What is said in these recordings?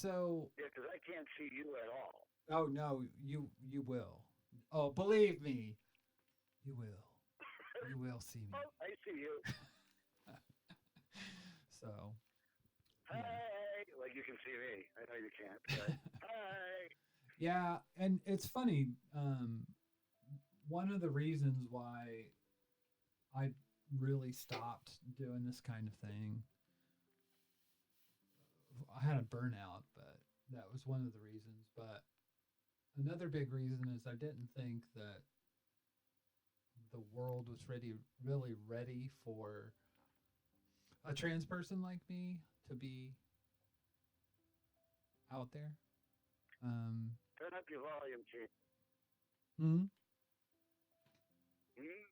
So, Yeah, because I can't see you at all. oh no, you will. Oh, believe me, you will. You will see me. Oh, I see you. So, yeah. Hi. Like you can see me. I know you can't, but hi. Yeah, and it's funny. One of the reasons why I really stopped doing this kind of thing, I had a burnout, but that was one of the reasons. But another big reason is I didn't think that the world was really ready for a trans person like me to be out there. Um, Turn up your volume, Chief. hmm Hmm?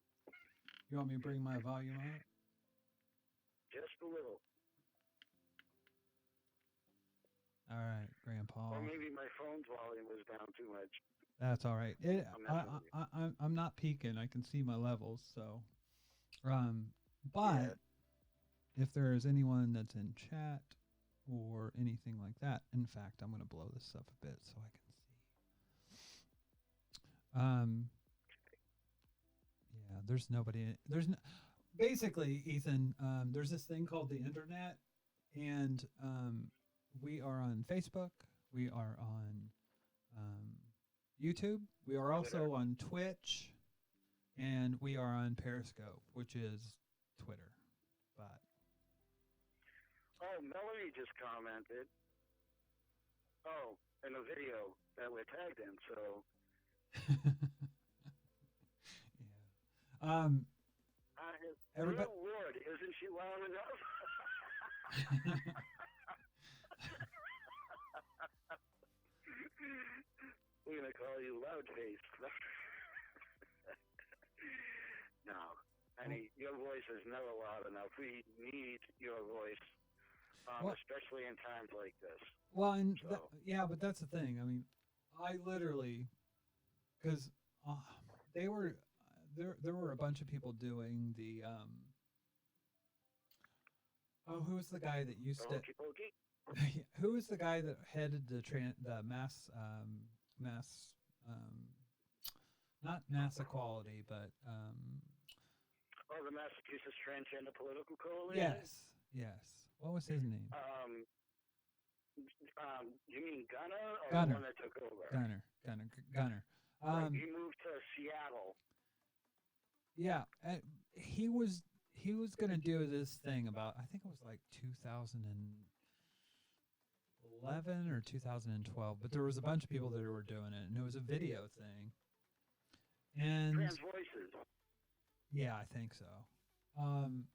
You want me to bring my volume up? Just a little. All right, Or Grandpa. maybe my phone's volume was down too much. That's all right. I'm messing with you. I'm not peeking. I can see my levels. So, Yeah. but if there is anyone that's in chat or anything like that, in fact, I'm going to blow this up a bit so I can see. Um, yeah, there's nobody. There's no, basically, Ethan. There's this thing called the internet, and we are on Facebook. We are on um, YouTube. We are Twitter. also on Twitch, and we are on Periscope, which is Twitter. But Oh, Melanie just commented. Oh, in a video that we're tagged in. So, yeah, um, good everybody. Lord, isn't she loud enough? We're gonna call you loud face. No, honey, your voice is never loud enough. We need your voice, Well, especially in times like this. well, and So, yeah, but that's the thing. I mean, I literally because they were there. There were a bunch of people doing the oh, who was the guy that used to? hokey pokey. Who was the guy that headed the mass um, not mass equality, but Oh, the Massachusetts Transgender Political Coalition. yes. What was his name? Um, you mean Gunner or the one Gunner, that took over? Gunner. Right, Um, he moved to Seattle. yeah, he was gonna do this thing about I think it was like 2011 or 2012, but there was a bunch of people that were doing it, and it was a video thing. Trans And Voices. yeah, I think so. Um,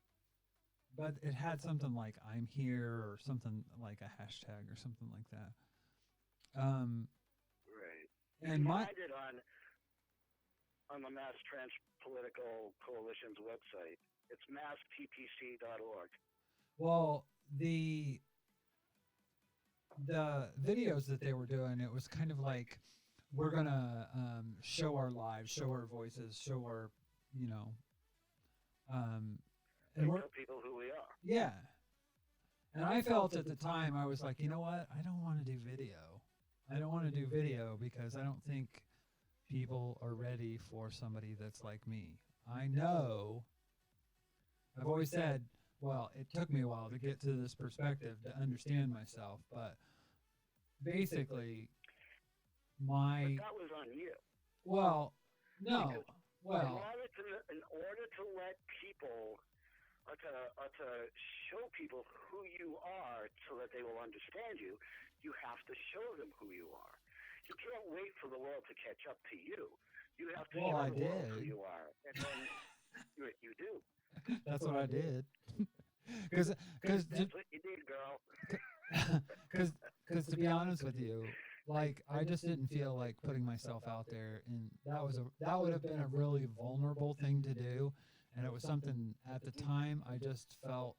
but it had something like "I'm here" or something like a hashtag or something like that. Um, Right. You and can my find it on the Mass Trans Political Coalition's website. It's masstpc.org. well, the videos that they were doing, it was kind of like we're gonna show our lives, show our voices, show our, you know, um, and They we're tell people who we are. yeah. And I felt at the time I was like, you know what? I don't want to do video. I don't want to do video because I don't think people are ready for somebody that's like me. I know. I've always said, well, it took me a while to get to this perspective to understand myself, but basically But my that was on you. well, Because no, in well, order to let people or to show people who you are so that they will understand you, you have to show them who you are. You can't wait for the world to catch up to you. You have to well, show I the world who did. you are, and then you do. That's what I did. Because That's what you did, girl. because to be honest with you, like I just didn't feel like putting myself out there, and that would have been a really vulnerable thing to do, and it was something at the time I just felt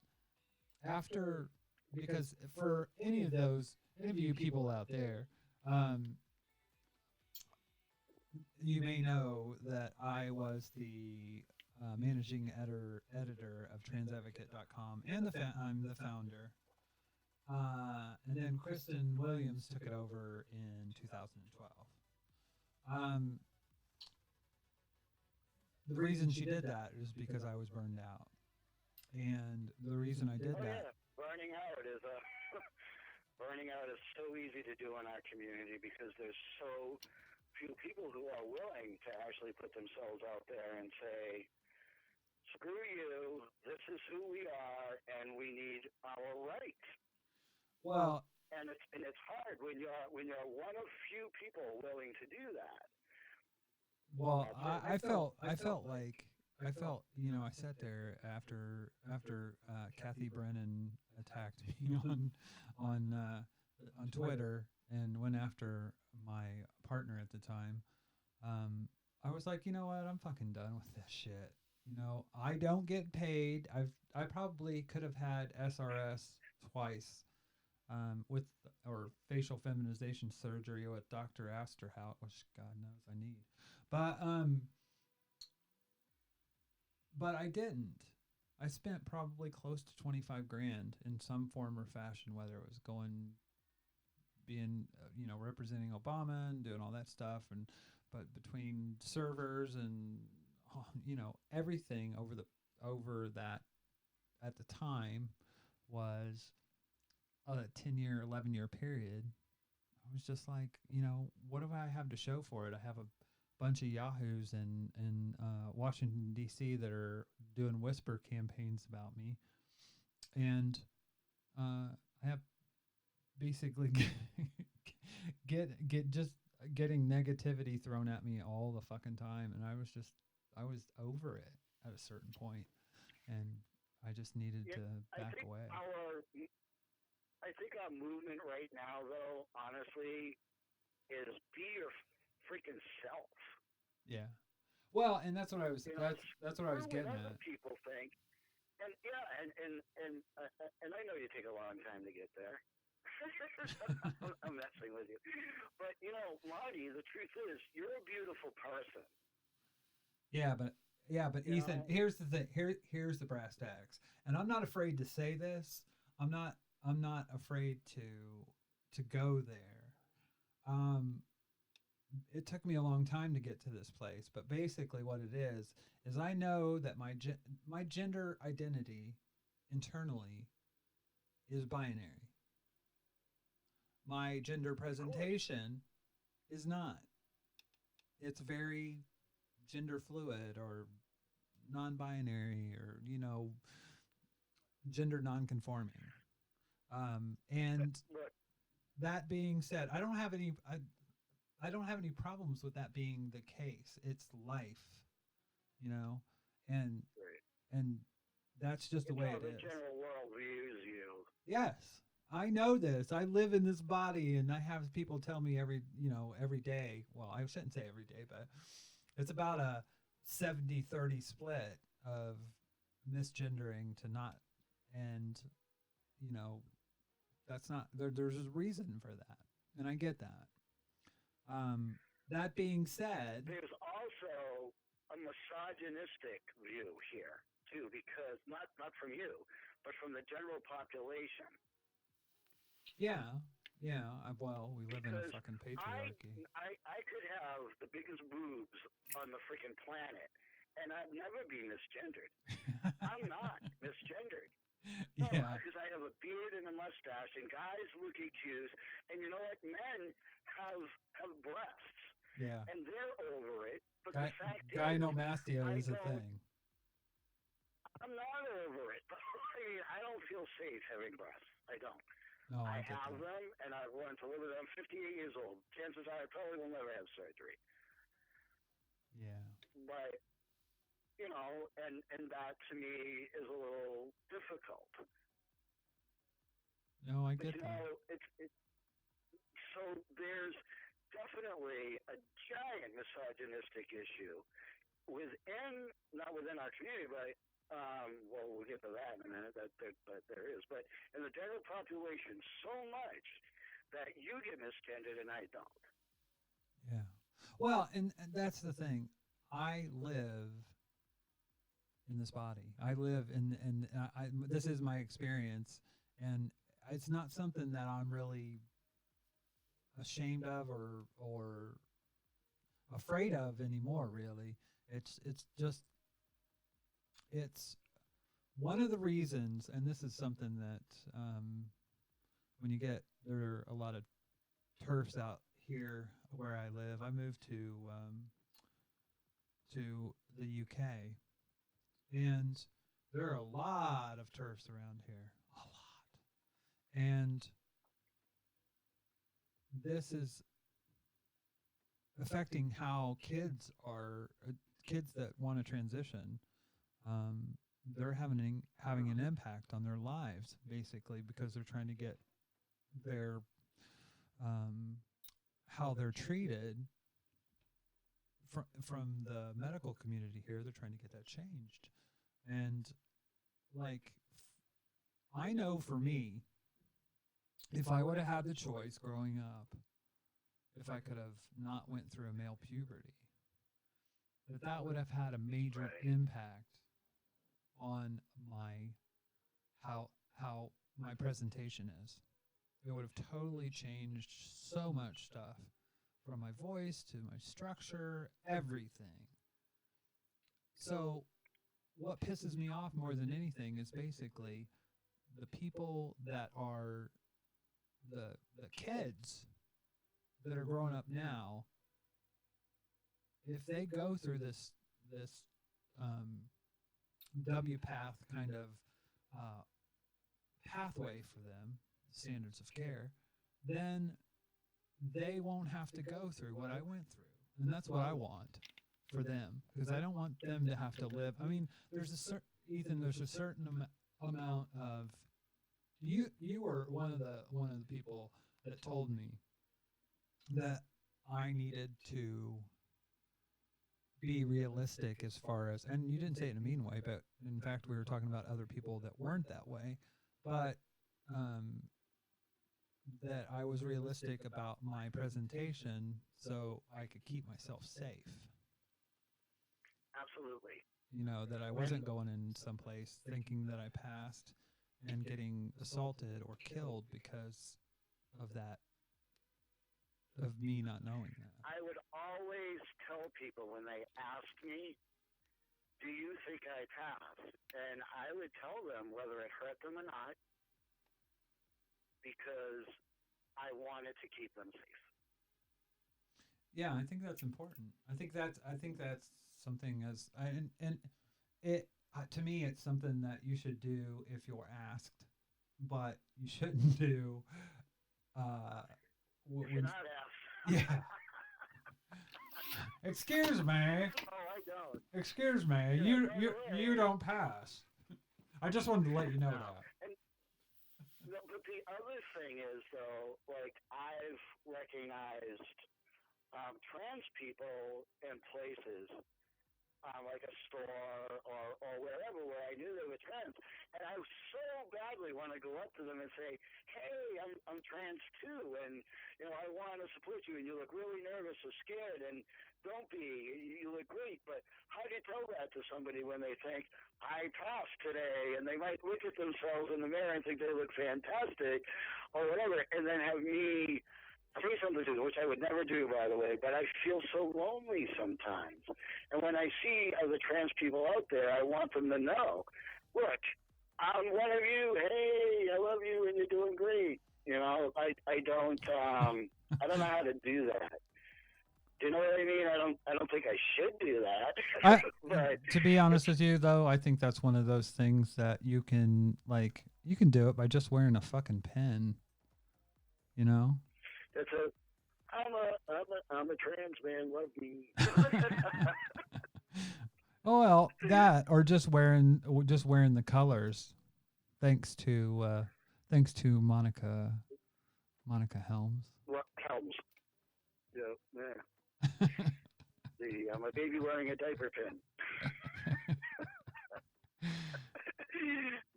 after because for any of you people out there, um, you may know that I was the managing editor of transadvocate.com and I'm the founder. And then then Kristen Williams took it over in 2012. The reason she did that is because I was burned out. And the reason I did that. Yeah. Burning out is so easy to do in our community because there's so few people who are willing to actually put themselves out there and say, screw you, this is who we are, and we need our rights. Well, and it's hard when you're one of few people willing to do that. Well, I felt like I sat there after Kathy Brennan attacked me on Twitter and went after my partner at the time. I was like, you know what? I'm fucking done with this shit. I don't get paid. I probably could have had SRS twice, with or facial feminization surgery with Dr. Asterhout, which God knows I need. But I didn't. I spent probably close to 25 grand in some form or fashion, whether it was being representing Obama and doing all that stuff, but between servers and everything over that at the time was a 10-year, 11-year period. I was just like, what do I have to show for it? I have a bunch of yahoos in Washington, D.C. that are doing whisper campaigns about me. And I have basically getting negativity thrown at me all the fucking time. And I was over it at a certain point. And I just needed to back away. I think our movement right now, though, honestly, is be your freaking self. Yeah. Well, and that's what I was. That's what I was getting at. People think, and I know you take a long time to get there. I'm messing with you, but Marty, the truth is, you're a beautiful person. Yeah, but Ethan, here's the thing. Here's the brass tacks, and I'm not afraid to say this. I'm not afraid to go there. It took me a long time to get to this place, but basically what it is I know that my gender identity internally is binary. My gender presentation is not. It's very gender fluid or non-binary or gender non-conforming. And that being said, I don't have any problems with that being the case. It's life, and that's just the way it is. The general world views you. Yes, I know this. I live in this body, and I have people tell me every day. Well, I shouldn't say every day, but it's about a 70-30 split of misgendering to not, and that's not there. There's a reason for that, and I get that. That being said, there's also a misogynistic view here too, because not from you, but from the general population. Yeah. Well, we live in a fucking patriarchy. I could have the biggest boobs on the freaking planet, and I'd never be misgendered. I'm not misgendered. No, because I have a beard and a mustache, and guys look at you, and you know what? Men have breasts. Yeah. And they're over it. But the fact gynomastia is a thing. I'm not over it. I don't feel safe having breasts. I don't. No, I have them, and I've learned to live with them. I'm 58 years old. Chances are I probably will never have surgery. Yeah. But, and that to me is a little difficult. No, I get that. So there's definitely a giant misogynistic issue not within our community, but we'll get to that in a minute. That there is, but in the general population, so much that you get misgendered and I don't. Yeah. Well, and that's the thing. I live in this body. I live in this is my experience, and it's not something that I'm really ashamed of or afraid of anymore. Really, it's just it's one of the reasons, and this is something that when you get there are a lot of turfs out here where I live. I moved to the UK, and there are a lot of turfs around here, a lot, and this is affecting how kids that want to transition. Um, they're having an impact on their lives basically because they're trying to get their um, how they're treated from the medical community here. They're trying to get that changed, and like I know for me, if I would have had the choice growing up, if I could have not went through a male puberty, that would have had a major impact on my how my presentation is. It would have totally changed so much stuff from my voice to my structure, everything. So what pisses me off more than anything is basically the people that are the kids that are growing up now. If they go through this um, W path kind of uh, pathway for them, standards of care, then they won't have to go through what I went through. And that's what I want for them, because I don't want them to have to live. I mean, there's a certain, Ethan, there's a certain amount of, you were one of the people that told me that I needed to be realistic as far as, and you didn't say it in a mean way, but in fact we were talking about other people that weren't that way, but that I was realistic about my presentation so I could keep myself safe. Absolutely. You know, that I wasn't going in someplace thinking that I passed and getting assaulted or killed because of that, of me not knowing that. I would always tell people when they ask me, do you think I passed? And I would tell them whether it hurt them or not, because I wanted to keep them safe. Yeah, I think that's important. I think that's something as and it to me it's something that you should do if you're asked, but you shouldn't do. If you're not asked. Yeah. Excuse me. Oh, I don't. Excuse me. Yeah, you don't pass. I just wanted to let you know that. And, but the other thing is, though, like I've recognized trans people in places, like a store or wherever where I knew they were trans, and I so badly want to go up to them and say, "Hey, I'm trans too, and I want to support you. And you look really nervous or scared, and don't be. You look great." But how do you tell that to somebody when they think I passed today, and they might look at themselves in the mirror and think they look fantastic, or whatever, and then have me say something to them, which I would never do, by the way, but I feel so lonely sometimes. And when I see other trans people out there, I want them to know, look, I'm one of you. Hey, I love you, and you're doing great. I don't know how to do that. Do you know what I mean? I don't think I should do that. But to be honest with you, though, I think that's one of those things that you can do it by just wearing a fucking pin. It's I'm a trans man, love me. Well, that or just wearing the colors. Thanks to Monica Helms. Well, Helms. Yeah. I'm a baby wearing a diaper pin.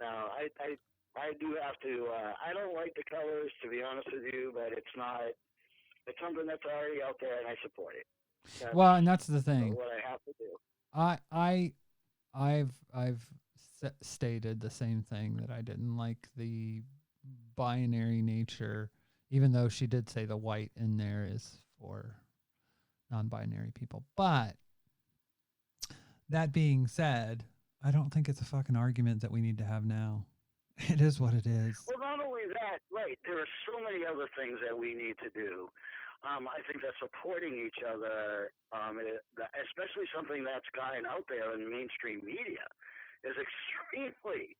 No, I do have to. I don't like the colors, to be honest with you, but it's something that's already out there, and I support it. And that's the thing. What I have to do. I've stated the same thing, that I didn't like the binary nature, even though she did say the white in there is for non-binary people. But that being said, I don't think it's a fucking argument that we need to have now. It is what it is. Well, not only that, right, there are so many other things that we need to do. I think that supporting each other, especially something that's gotten out there in mainstream media, is extremely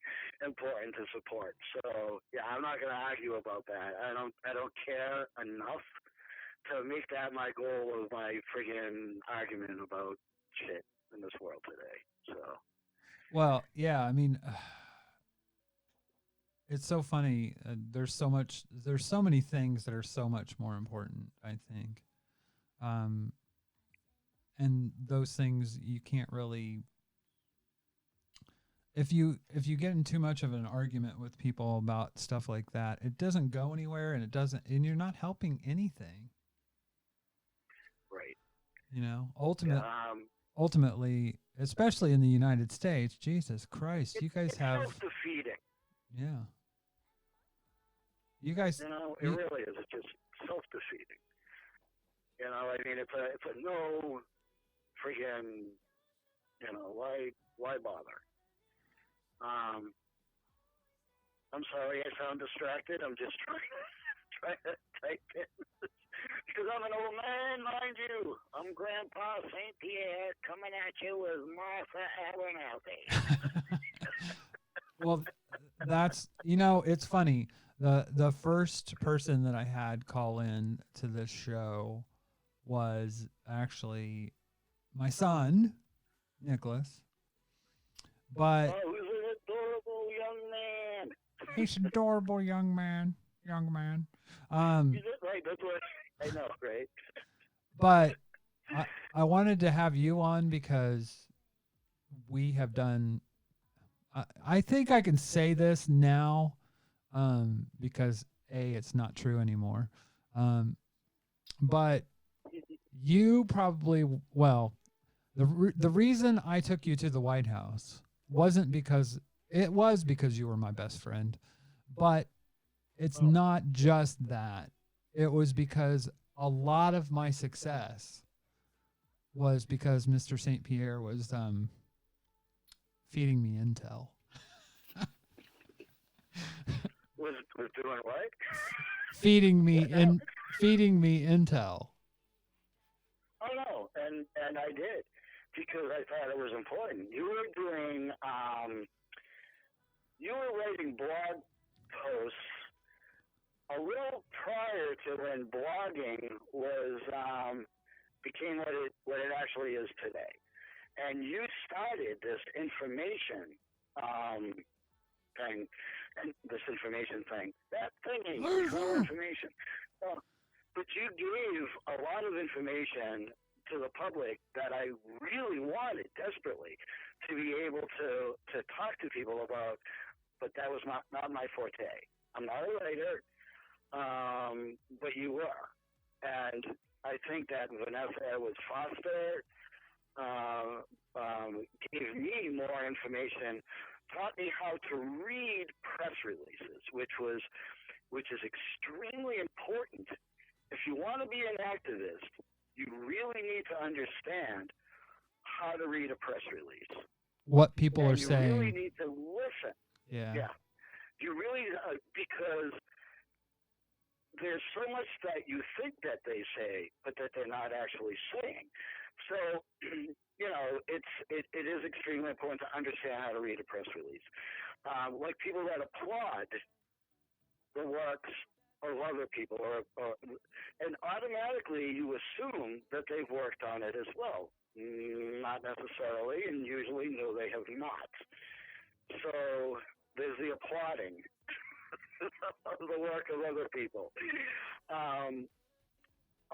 important to support. So, yeah, I'm not going to argue about that. I don't care enough to make that my goal of my friggin' argument about shit in this world today. So, well, yeah, I mean, it's so funny. There's so many things that are so much more important, I think. And those things you can't really, if you get in too much of an argument with people about stuff like that, it doesn't go anywhere, and you're not helping anything. right. You know, ultimately, especially in the United States, Jesus Christ, you guys have self-defeating. Yeah. You guys, it really is. It's just self-defeating. I mean, it's a no friggin', why bother? I'm sorry, I sound distracted. I'm just trying to type in because I'm an old man, mind you. I'm Grandpa St. Pierre coming at you with Marti Abernathey. Well, that's it's funny. The first person that I had call in to this show was actually my son, Nicholas. But he's an adorable young man. He's an adorable young man. He's right, that's what I know, right? But I wanted to have you on because we have done. I think I can say this now, because it's not true anymore. But you probably the reason I took you to the White House wasn't because it was because you were my best friend, but it's not just that. It was because a lot of my success was because Mr. St. Pierre was feeding me intel. was doing what? Feeding me intel. Oh no, and I did because I thought it was important. You were writing blog posts a little prior to when blogging was became what it actually is today, and you started this information thing, and this information thing, that thingy, information. But you gave a lot of information to the public that I really wanted desperately to be able to talk to people about, but that was not my forte. I'm not a writer, but you were. And I think that Vanessa was Foster gave me more information, taught me how to read press releases, which is extremely important. If you want to be an activist, you really need to understand how to read a press release. What people are saying. You really need to listen. Yeah. You really, because there's so much that you think that they say, but that they're not actually saying. So, it is extremely important to understand how to read a press release. Like people that applaud the works of other people, and automatically you assume that they've worked on it as well. Not necessarily, and usually no, they have not. So there's the applauding of the work of other people.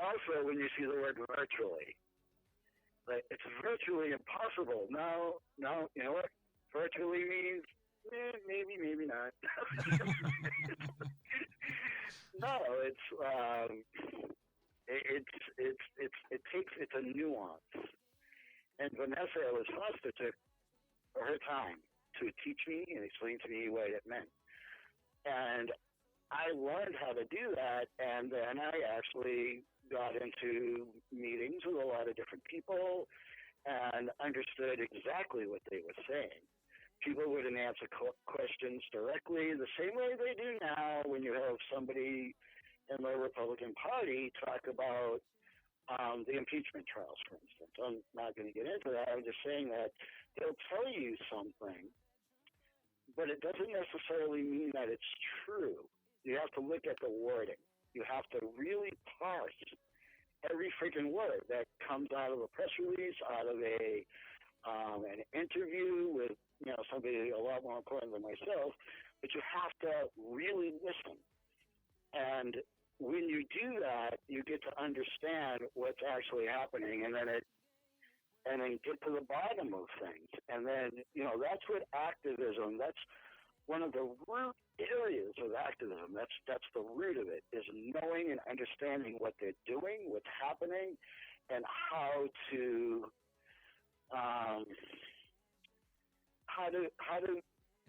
Also, when you see the word virtually, like it's virtually impossible. No, you know what virtually means? Maybe not. No, it's a nuance. And Vanessa was Foster took her time to teach me and explain to me what it meant. And I learned how to do that, and then I actually got into meetings with a lot of different people and understood exactly what they were saying. People wouldn't answer questions directly the same way they do now when you have somebody in the Republican Party talk about the impeachment trials, for instance. I'm not going to get into that. I'm just saying that they'll tell you something, but it doesn't necessarily mean that it's true. You have to look at the wording. You have to really parse every freaking word that comes out of a press release, out of an interview with somebody a lot more important than myself. But you have to really listen. And when you do that, you get to understand what's actually happening, and then get to the bottom of things. And then that's what activism. That's one of the root areas of activism. That's the root of it, is knowing and understanding what they're doing, what's happening, and how to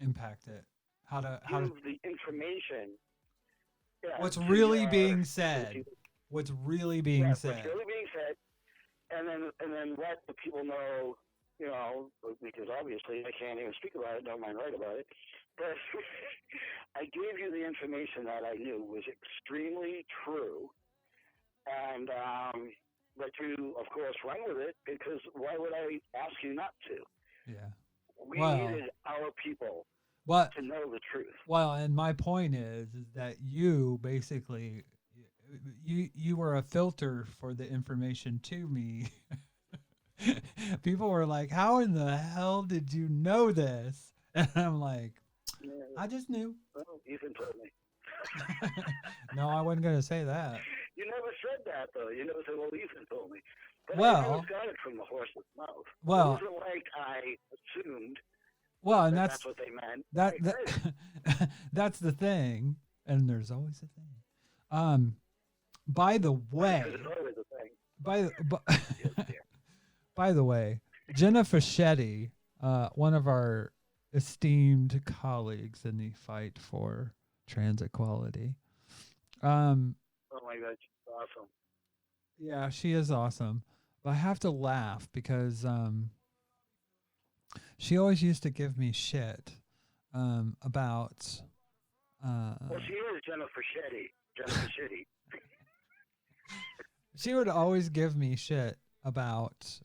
impact it. How to give the information. Yeah, what's really being said. What's really being said. What's really being said, and then let the people know. Because obviously I can't even speak about it, don't mind write about it. But I gave you the information that I knew was extremely true, and let you, of course, run with it, because why would I ask you not to? Yeah. We needed our people to know the truth. Well, and my point is that you basically, you were a filter for the information to me. People were like, how in the hell did you know this? And I'm like, I just knew. Well, Ethan told me. No, I wasn't going to say that. You never said that, though. You never said, well, Ethan told me. But well, I never got it from the horse's mouth. Well, it wasn't like I assumed and that's what they meant. That's the thing, and there's always a thing. By the way, by the way, Jenna Fischetti, one of our esteemed colleagues in the fight for trans equality. Oh my God, she's awesome. Yeah, she is awesome. But I have to laugh because she always used to give me shit about. Well, she is Jenna Fischetti. She would always give me shit about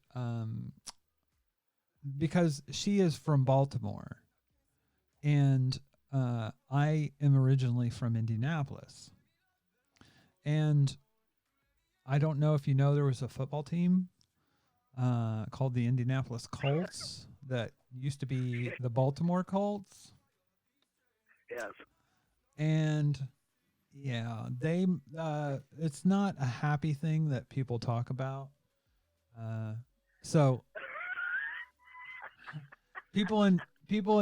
because she is from Baltimore, and I am originally from Indianapolis. And I don't know if you know, there was a football team called the Indianapolis Colts that used to be the Baltimore Colts. Yes. And yeah, they it's not a happy thing that people talk about. So people in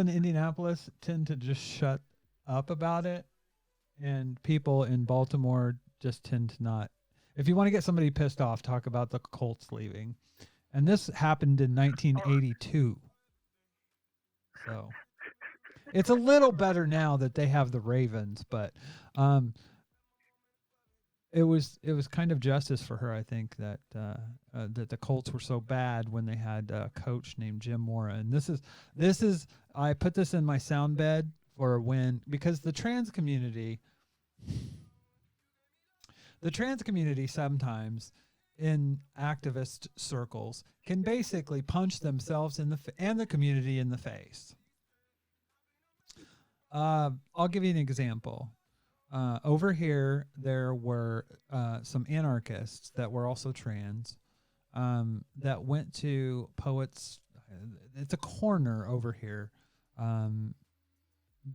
Indianapolis tend to just shut up about it, and people in Baltimore just tend to not. If you want to get somebody pissed off, talk about the Colts leaving. And this happened in 1982. So it's a little better now that they have the Ravens, but it was kind of justice for her, I think, that that the Colts were so bad when they had a coach named Jim Mora. And this is I put this in my sound bed for when, because the trans community sometimes in activist circles can basically punch themselves in and the community in the face. I'll give you an example. Over here, there were some anarchists that were also trans that went to Poets. It's a corner over here,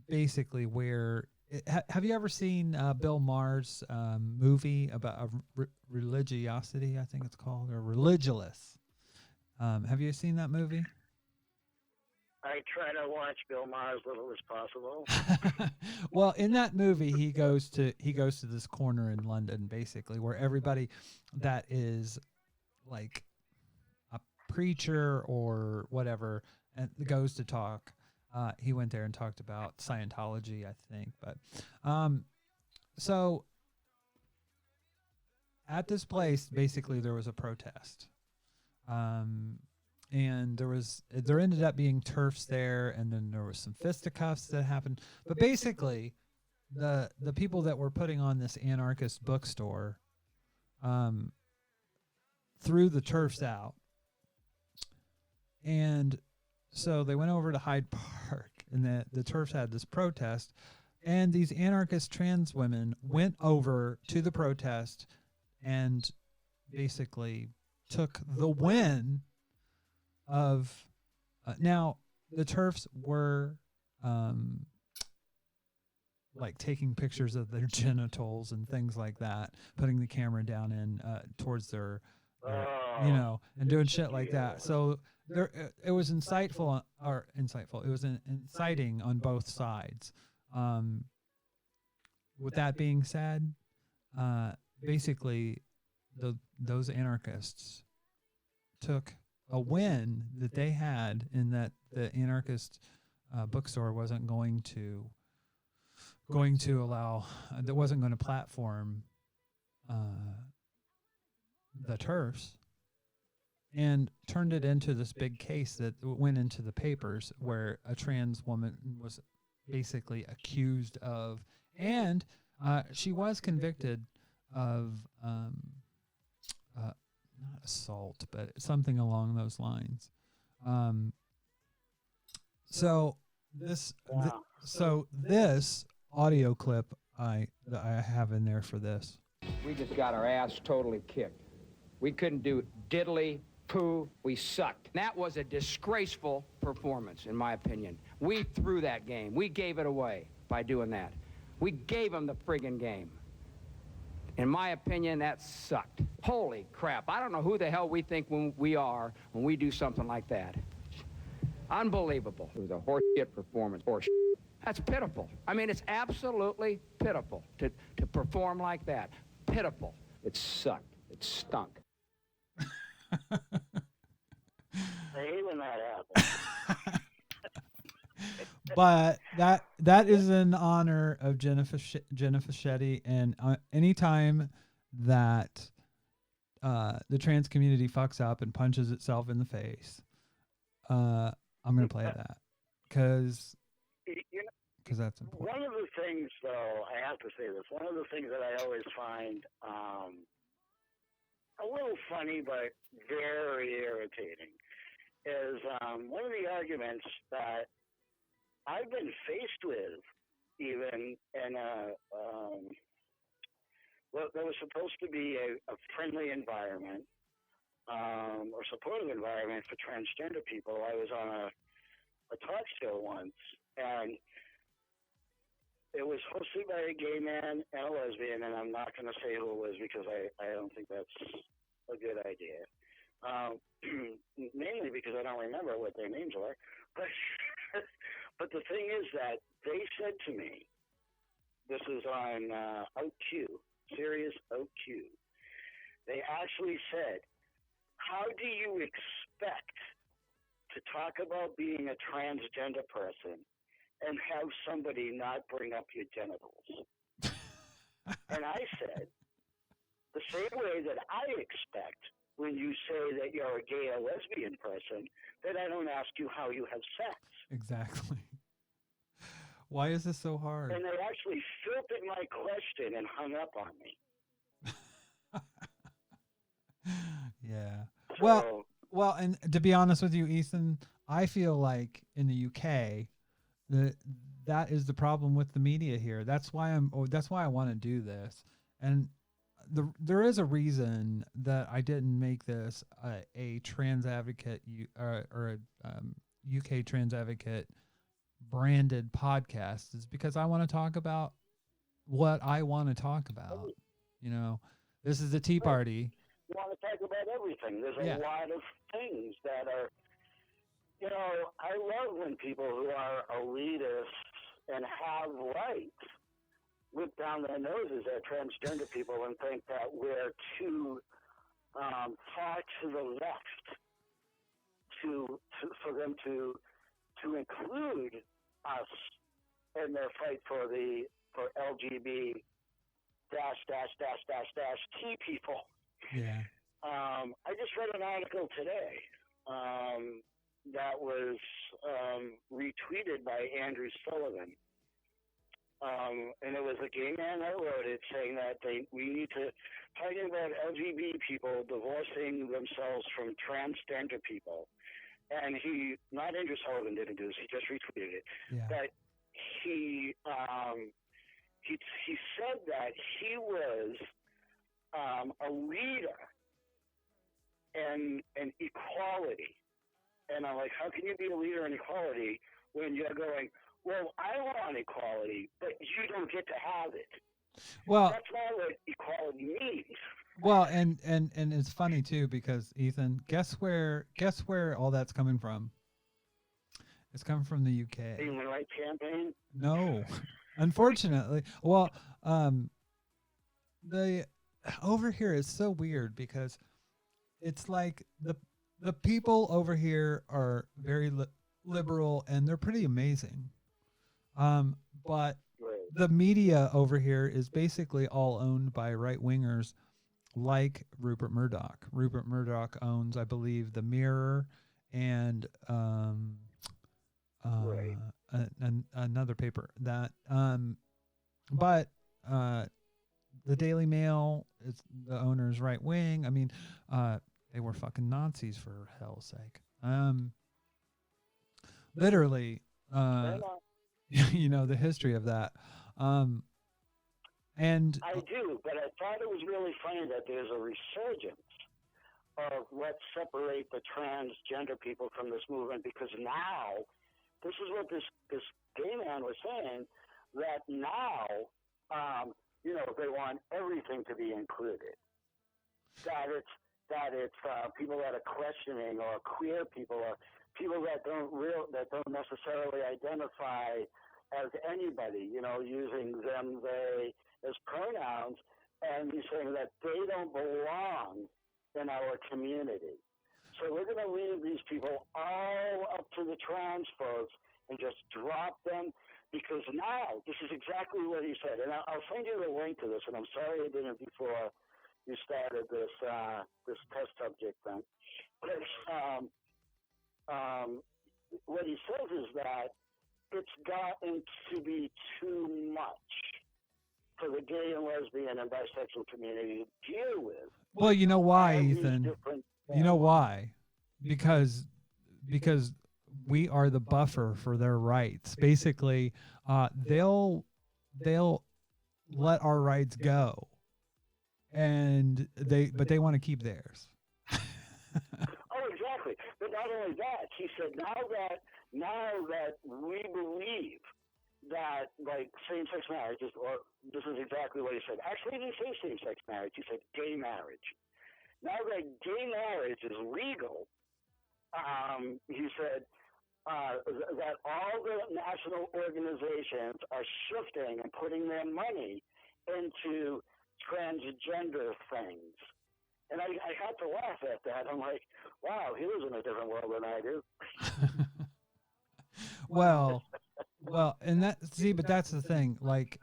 basically where. Have you ever seen Bill Maher's movie about religiosity? I think it's called, or Religulous. Have you seen that movie? I try to watch Bill Maher as little as possible. Well, in that movie, he goes to this corner in London, basically, where everybody that is like a preacher or whatever and goes to talk. He went there and talked about Scientology, I think. But So at this place, basically, there was a protest. And there ended up being turfs there, and then there was some fisticuffs that happened. But basically, the people that were putting on this anarchist bookstore threw the turfs out, and so they went over to Hyde Park, and the turfs had this protest, and these anarchist trans women went over to the protest and basically took the win of now the turfs were like taking pictures of their genitals and things like that, putting the camera down in towards their and doing shit like that. So there it was insightful. It was inciting on both sides. With that being said, basically those anarchists took a win that they had in that the anarchist bookstore wasn't going to allow, that wasn't going to platform the turfs, and turned it into this big case that went into the papers where a trans woman was basically accused of, and she was convicted of not assault, but something along those lines. So this audio clip that I have in there for this. We just got our ass totally kicked. We couldn't do diddly poo. We sucked. That was a disgraceful performance, in my opinion. We threw that game. We gave it away by doing that. We gave them the friggin' game. In my opinion, that sucked. Holy crap. I don't know who the hell we think we are when we do something like that. Unbelievable. It was a horseshit performance. Horseshit. That's pitiful. I mean, it's absolutely pitiful to perform like that. Pitiful. It sucked. It stunk. I hate when that happens. But that is in honor of Jenna Fischetti, and anytime that the trans community fucks up and punches itself in the face, I'm gonna play that because that's important. One of the things, though, I have to say this. One of the things that I always find a little funny but very irritating is one of the arguments that I've been faced with, even in what was supposed to be a friendly environment or supportive environment for transgender people. I was on a talk show once, and it was hosted by a gay man and a lesbian, and I'm not going to say who it was because I don't think that's a good idea. Mainly because I don't remember what their names are. But the thing is that they said to me, this is on OQ, Sirius OQ. They actually said, how do you expect to talk about being a transgender person and have somebody not bring up your genitals? And I said, the same way that I expect when you say that you're a gay or lesbian person, that I don't ask you how you have sex. Exactly. Why is this so hard? And they actually filtered my question and hung up on me. Yeah. So, well, and to be honest with you, Ethan, I feel like in the UK that is the problem with the media here. That's why I want to do this. And there is a reason that I didn't make this a trans advocate or a UK trans advocate branded podcast, is because I want to talk about what I want to talk about. You know, this is the Tea Party. You want to talk about everything. There's a lot of things that are, you know, I love when people who are elitists and have rights whip down their noses at transgender people and think that we're too far to the left for them to include us in their fight for LGBT dash dash dash dash dash T people. Yeah. I just read an article today that was retweeted by Andrew Sullivan. And it was a gay man that wrote it, saying that we need to, talking about LGBT people divorcing themselves from transgender people. And not Andrew Sullivan didn't do this, he just retweeted it. Yeah. But he said that he was a leader in equality. And I'm like, how can you be a leader in equality when you're going, well, I want equality, but you don't get to have it? Well, that's not what equality means. Well, and it's funny too, because Ethan, guess where all that's coming from? It's coming from the UK. The Human Rights Campaign? No, unfortunately. Well, over here is so weird because it's like the people over here are very liberal and they're pretty amazing. But the media over here is basically all owned by right wingers like Rupert Murdoch. Rupert Murdoch owns, I believe, the Mirror and another paper that but the Daily Mail is the owner's right wing. I mean, they were fucking Nazis for hell's sake. Literally, you know the history of that. And I do, but I thought it was really funny that there's a resurgence of let's separate the transgender people from this movement, because now, this is what this gay man was saying, that now, they want everything to be included. That it's people that are questioning, or queer people, or people that don't necessarily identify as anybody, using them, they as pronouns, and he's saying that they don't belong in our community. So we're going to leave these people all up to the trans folks and just drop them, because now this is exactly what he said. And I'll send you the link to this, and I'm sorry I didn't before you started this test subject thing. But what he says is that it's gotten to be too much for the gay and lesbian and bisexual community to deal with. Well, you know why, Ethan? You know why? Because we are the buffer for their rights. Basically, they'll let our rights go, and they want to keep theirs. Oh, exactly. But not only that, he said now that we believe that, like, same-sex marriage is, or this is exactly what he said. Actually, he didn't say same-sex marriage. He said gay marriage. Now that gay marriage is legal, he said that all the national organizations are shifting and putting their money into transgender things. And I had to laugh at that. I'm like, wow, he lives in a different world than I do. Well, and but that's the thing. Like,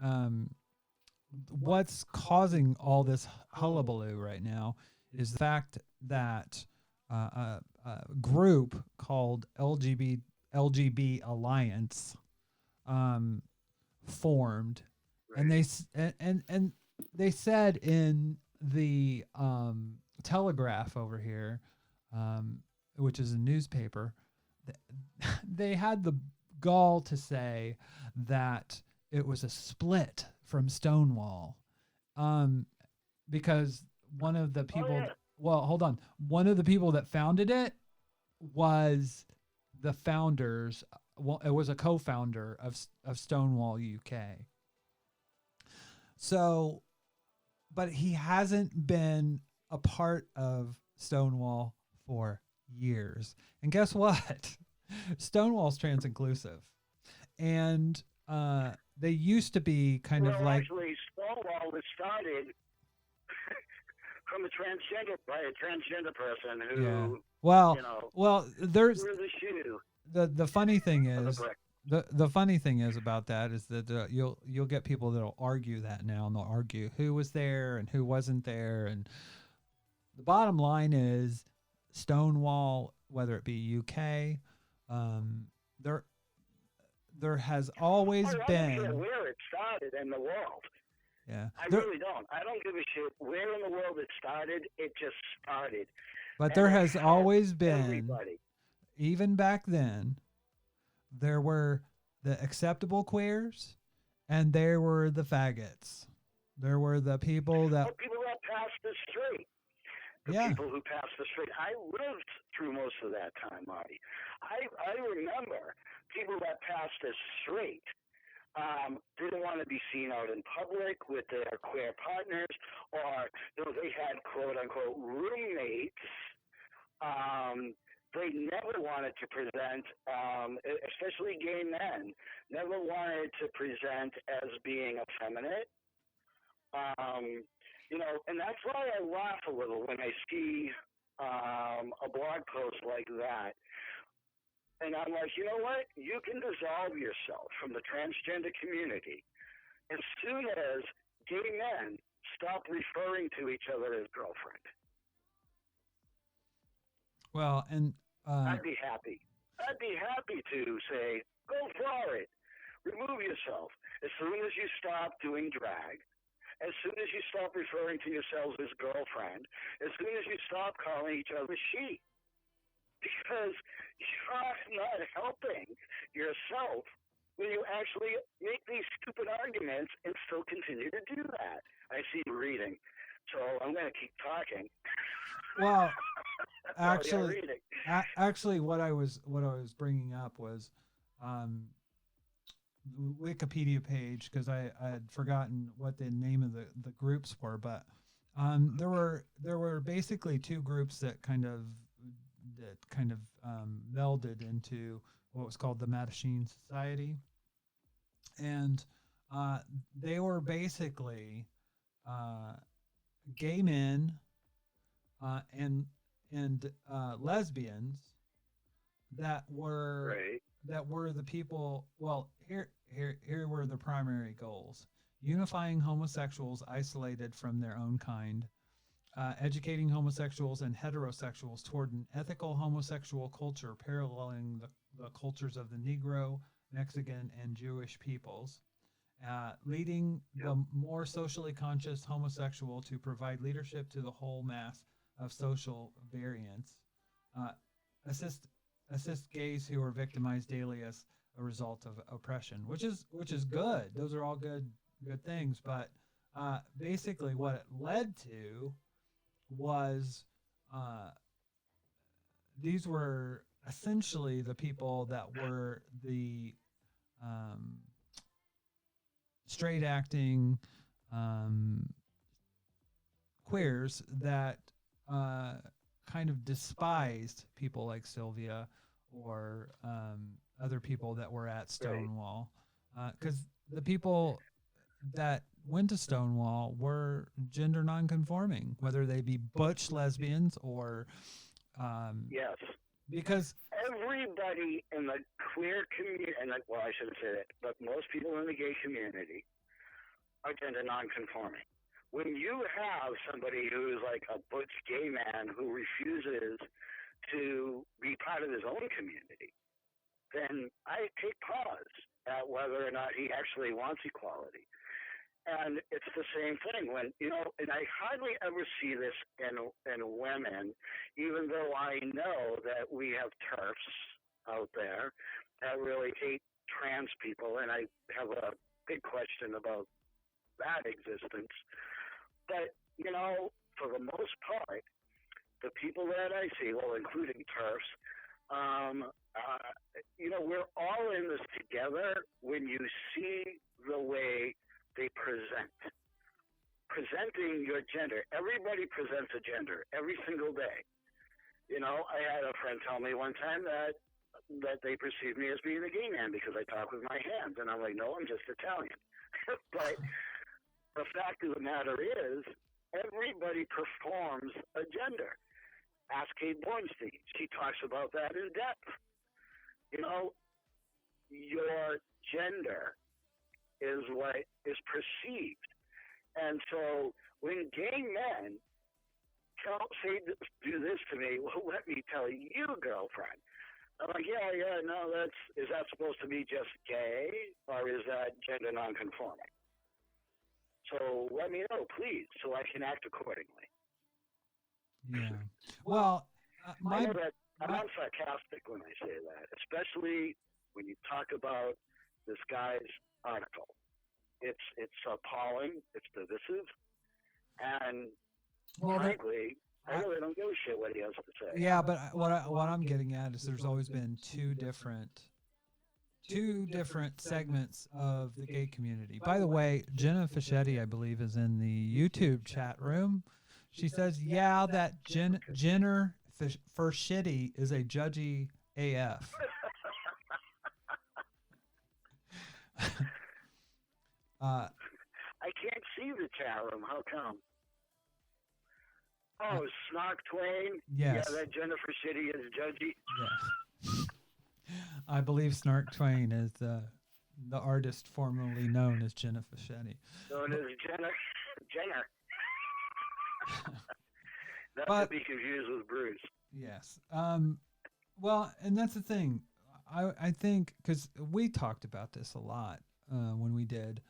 what's causing all this hullabaloo right now is the fact that a group called LGB Alliance formed, right. and they said in the Telegraph over here, which is a newspaper, they had the gall to say that it was a split from Stonewall, because one of the people, one of the people that founded it was the founders. Well, it was a co-founder of Stonewall UK. So, but he hasn't been a part of Stonewall for years. And guess what? Stonewall's trans-inclusive. And they used to be kind of like... Actually, Stonewall was started from a transgender person who... Yeah. Well, there's... the shoe. The funny thing is... the funny thing is about that is that you'll get people that'll argue that now, and they'll argue who was there and who wasn't there, and the bottom line is Stonewall, whether it be UK, there has always I don't care been, where it started in the world. yeah, I really don't. I don't give a shit where in the world it started. It just started. but And there it has helped always been, everybody. even back then, there were the acceptable queers and there were the faggots. There were the people that, Oh, people that passed the street. The yeah, people who passed the street. I lived through most of that time, Marty. I remember people that passed the street didn't want to be seen out in public with their queer partners, or they had quote unquote roommates. They never wanted to present, especially gay men, never wanted to present as being effeminate. And that's why I laugh a little when I see a blog post like that. And I'm like, you know what? You can dissolve yourself from the transgender community as soon as gay men stop referring to each other as girlfriend. well, and I'd be happy. I'd be happy to say, go for it. Remove yourself. As soon as you stop doing drag, as soon as you stop referring to yourselves as girlfriend, as soon as you stop calling each other she, because you're not helping yourself when you actually make these stupid arguments and still continue to do that. I see you reading, so I'm going to keep talking. well, Actually, actually, what I was bringing up was um, Wikipedia page, because I had forgotten what the name of the groups were, but there were basically two groups that kind of melded into what was called the Mattachine Society, and they were basically uh, gay men and lesbians that were right. the people. Well, here were the primary goals: unifying homosexuals isolated from their own kind, educating homosexuals and heterosexuals toward an ethical homosexual culture paralleling the cultures of the Negro, Mexican, and Jewish peoples, leading the more socially conscious homosexual to provide leadership to the whole mass of social variants, uh, assist gays who are victimized daily as a result of oppression, which is good. Those are all good things, but basically what it led to was these were essentially the people that were the um, straight acting um, queers that kind of despised people like Sylvia or other people that were at Stonewall, because the people that went to Stonewall were gender nonconforming, whether they be butch lesbians or Yes. because Everybody in the queer community, well, I shouldn't say that, but most people in the gay community are gender nonconforming. When you have somebody who's like a butch gay man who refuses to be part of his own community, then I take pause at whether or not he actually wants equality. And it's the same thing when, and I hardly ever see this in women, even though I know that we have TERFs out there that really hate trans people, and I have a big question about that existence. But, for the most part, the people that I see, well, including TERFs, we're all in this together when you see the way they present. Presenting your gender. Everybody presents a gender every single day. I had a friend tell me one time that they perceive me as being a gay man because I talk with my hands. And I'm like, no, I'm just Italian. But the fact of the matter is, everybody performs a gender. Ask Kate Bornstein. She talks about that in depth. your gender is what is perceived. And so when gay men do this to me, well, let me tell you, girlfriend. I'm like, yeah, no, is that supposed to be just gay, or is that gender nonconforming? So let me know, please, so I can act accordingly. Yeah. Well, I'm not sarcastic when I say that, especially when you talk about this guy's article. It's appalling, it's divisive, and frankly, I really don't give a shit what he has to say. Yeah, but what I'm getting at is there's always been two different segments of the gay community. By the way, Jenna Fischetti, I believe, is in the YouTube chat room. She says, yeah, that Jenner for shitty is a judgy AF. I can't see the chat room. How come? Oh, Snark Twain? Yes. Yeah, that Jennifer Shitty is judgy? Yes. I believe Snark Twain is the artist formerly known as Jenna Fischetti. Known as Jenner. Not to be confused with Bruce. Yes. Well, and that's the thing. I think, because we talked about this a lot when we did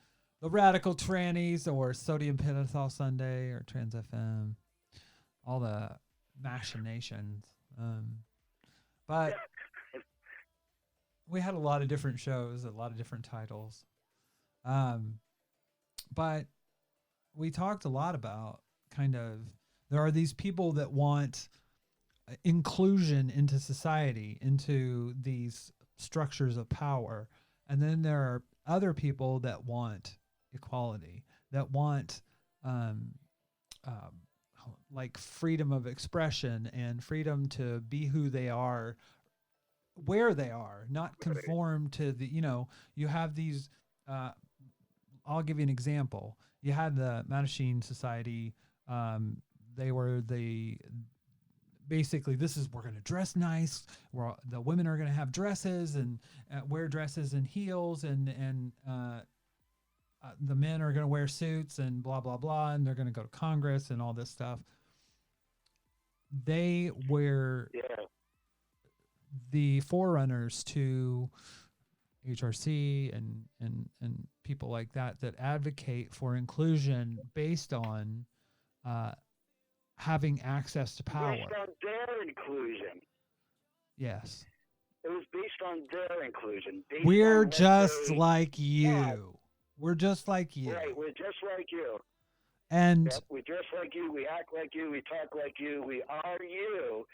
the Radical Trannies or Sodium Pentothal Sunday or Trans FM, all the machinations. But we had a lot of different shows, a lot of different titles. But we talked a lot about kind of, there are these people that want inclusion into society, into these structures of power. And then there are other people that want equality, that want like freedom of expression and freedom to be who they are, where they are, not conform to the, you have these, I'll give you an example. You had the Mattachine Society. They were basically, we're going to dress nice. The women are going to have dresses and wear dresses and heels, and the men are going to wear suits and blah, blah, blah. And they're going to go to Congress and all this stuff. They were the forerunners to HRC and people like that advocate for inclusion based on having access to power. Based on their inclusion. Yes. It was based on their inclusion. We're just like you. We're just like you. Right, we're just like you. And we're just like you. We act like you. We talk like you. We are you,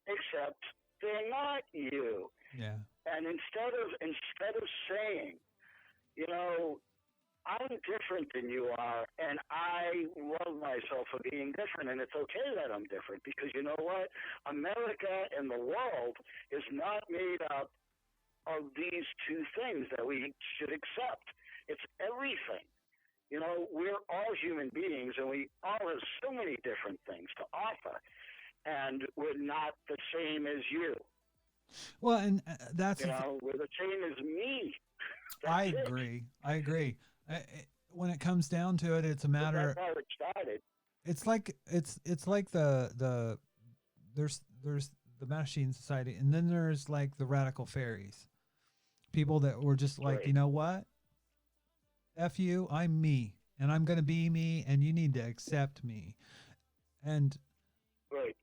except they're not you. Yeah. And instead of saying, I'm different than you are, and I love myself for being different, and it's okay that I'm different, because you know what? America and the world is not made up of these two things that we should accept. It's everything. We're all human beings, and we all have so many different things to offer, and we're not the same as you. Well, and that's... we're the same as me. I agree. When it comes down to it, it's a matter. That's how it started. It's like the there's the Mattachine Society, and then there's like the Radical Fairies, people that were just like, you know what? F you, I'm me, and I'm gonna be me, and you need to accept me. And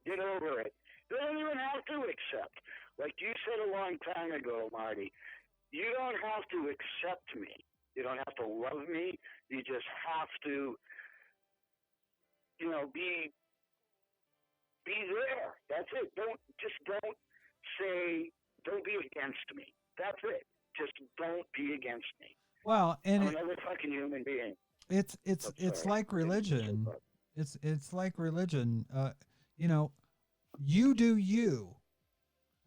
get over it. You don't even have to accept. Like you said a long time ago, Marty, you don't have to accept me. You don't have to love me. You just have to, be there. That's it. Don't be against me. That's it. Just don't be against me. Well, and I'm another fucking human being. It's like religion. It's like religion. You do you.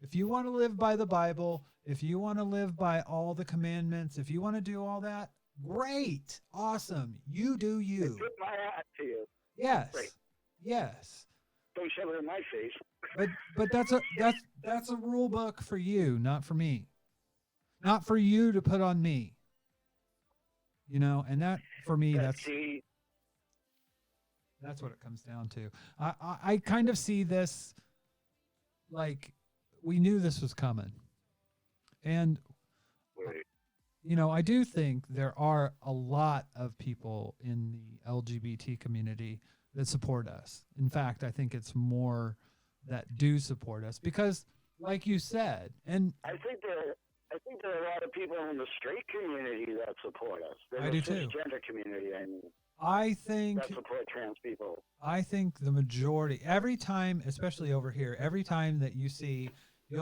If you want to live by the Bible, if you want to live by all the commandments, if you want to do all that, great, awesome. You do you. I tip my hat to you. Yes. Great. Yes. Don't shove it in my face. But that's a rule book for you, not for me. not for you to put on me. And that for me, that's what it comes down to. I kind of see this like we knew this was coming. And, I do think there are a lot of people in the LGBT community that support us. In fact, I think it's more that do support us because, like you said, and I think there are a lot of people in the straight community that support us. There's I do too. Cisgender community, I think that support trans people. I think the majority, every time, especially over here, every time that you'll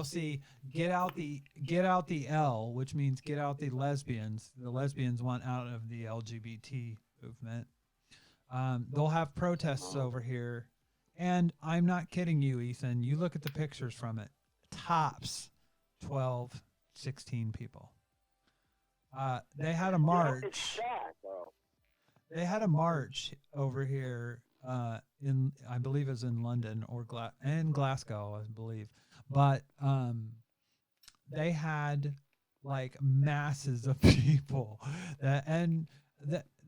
see get out the L, which means get out the lesbians. The lesbians want out of the LGBT movement. They'll have protests over here, and I'm not kidding you, Ethan. You look at the pictures from it. Tops 12, 16 people. They had a march. It's sad, though. They had a march over here in, I believe it was in London or in Glasgow, I believe. But they had like masses of people and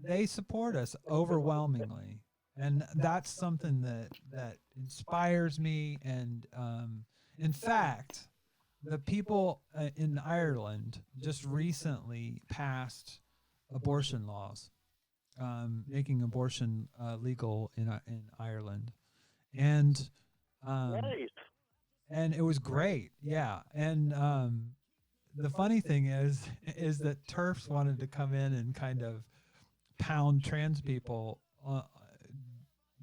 they support us overwhelmingly. And that's something that inspires me. And in fact, the people in Ireland just recently passed abortion laws, making abortion legal in Ireland. And Nice. and it was great. Yeah. And the funny thing is that TERFs wanted to come in and kind of pound trans people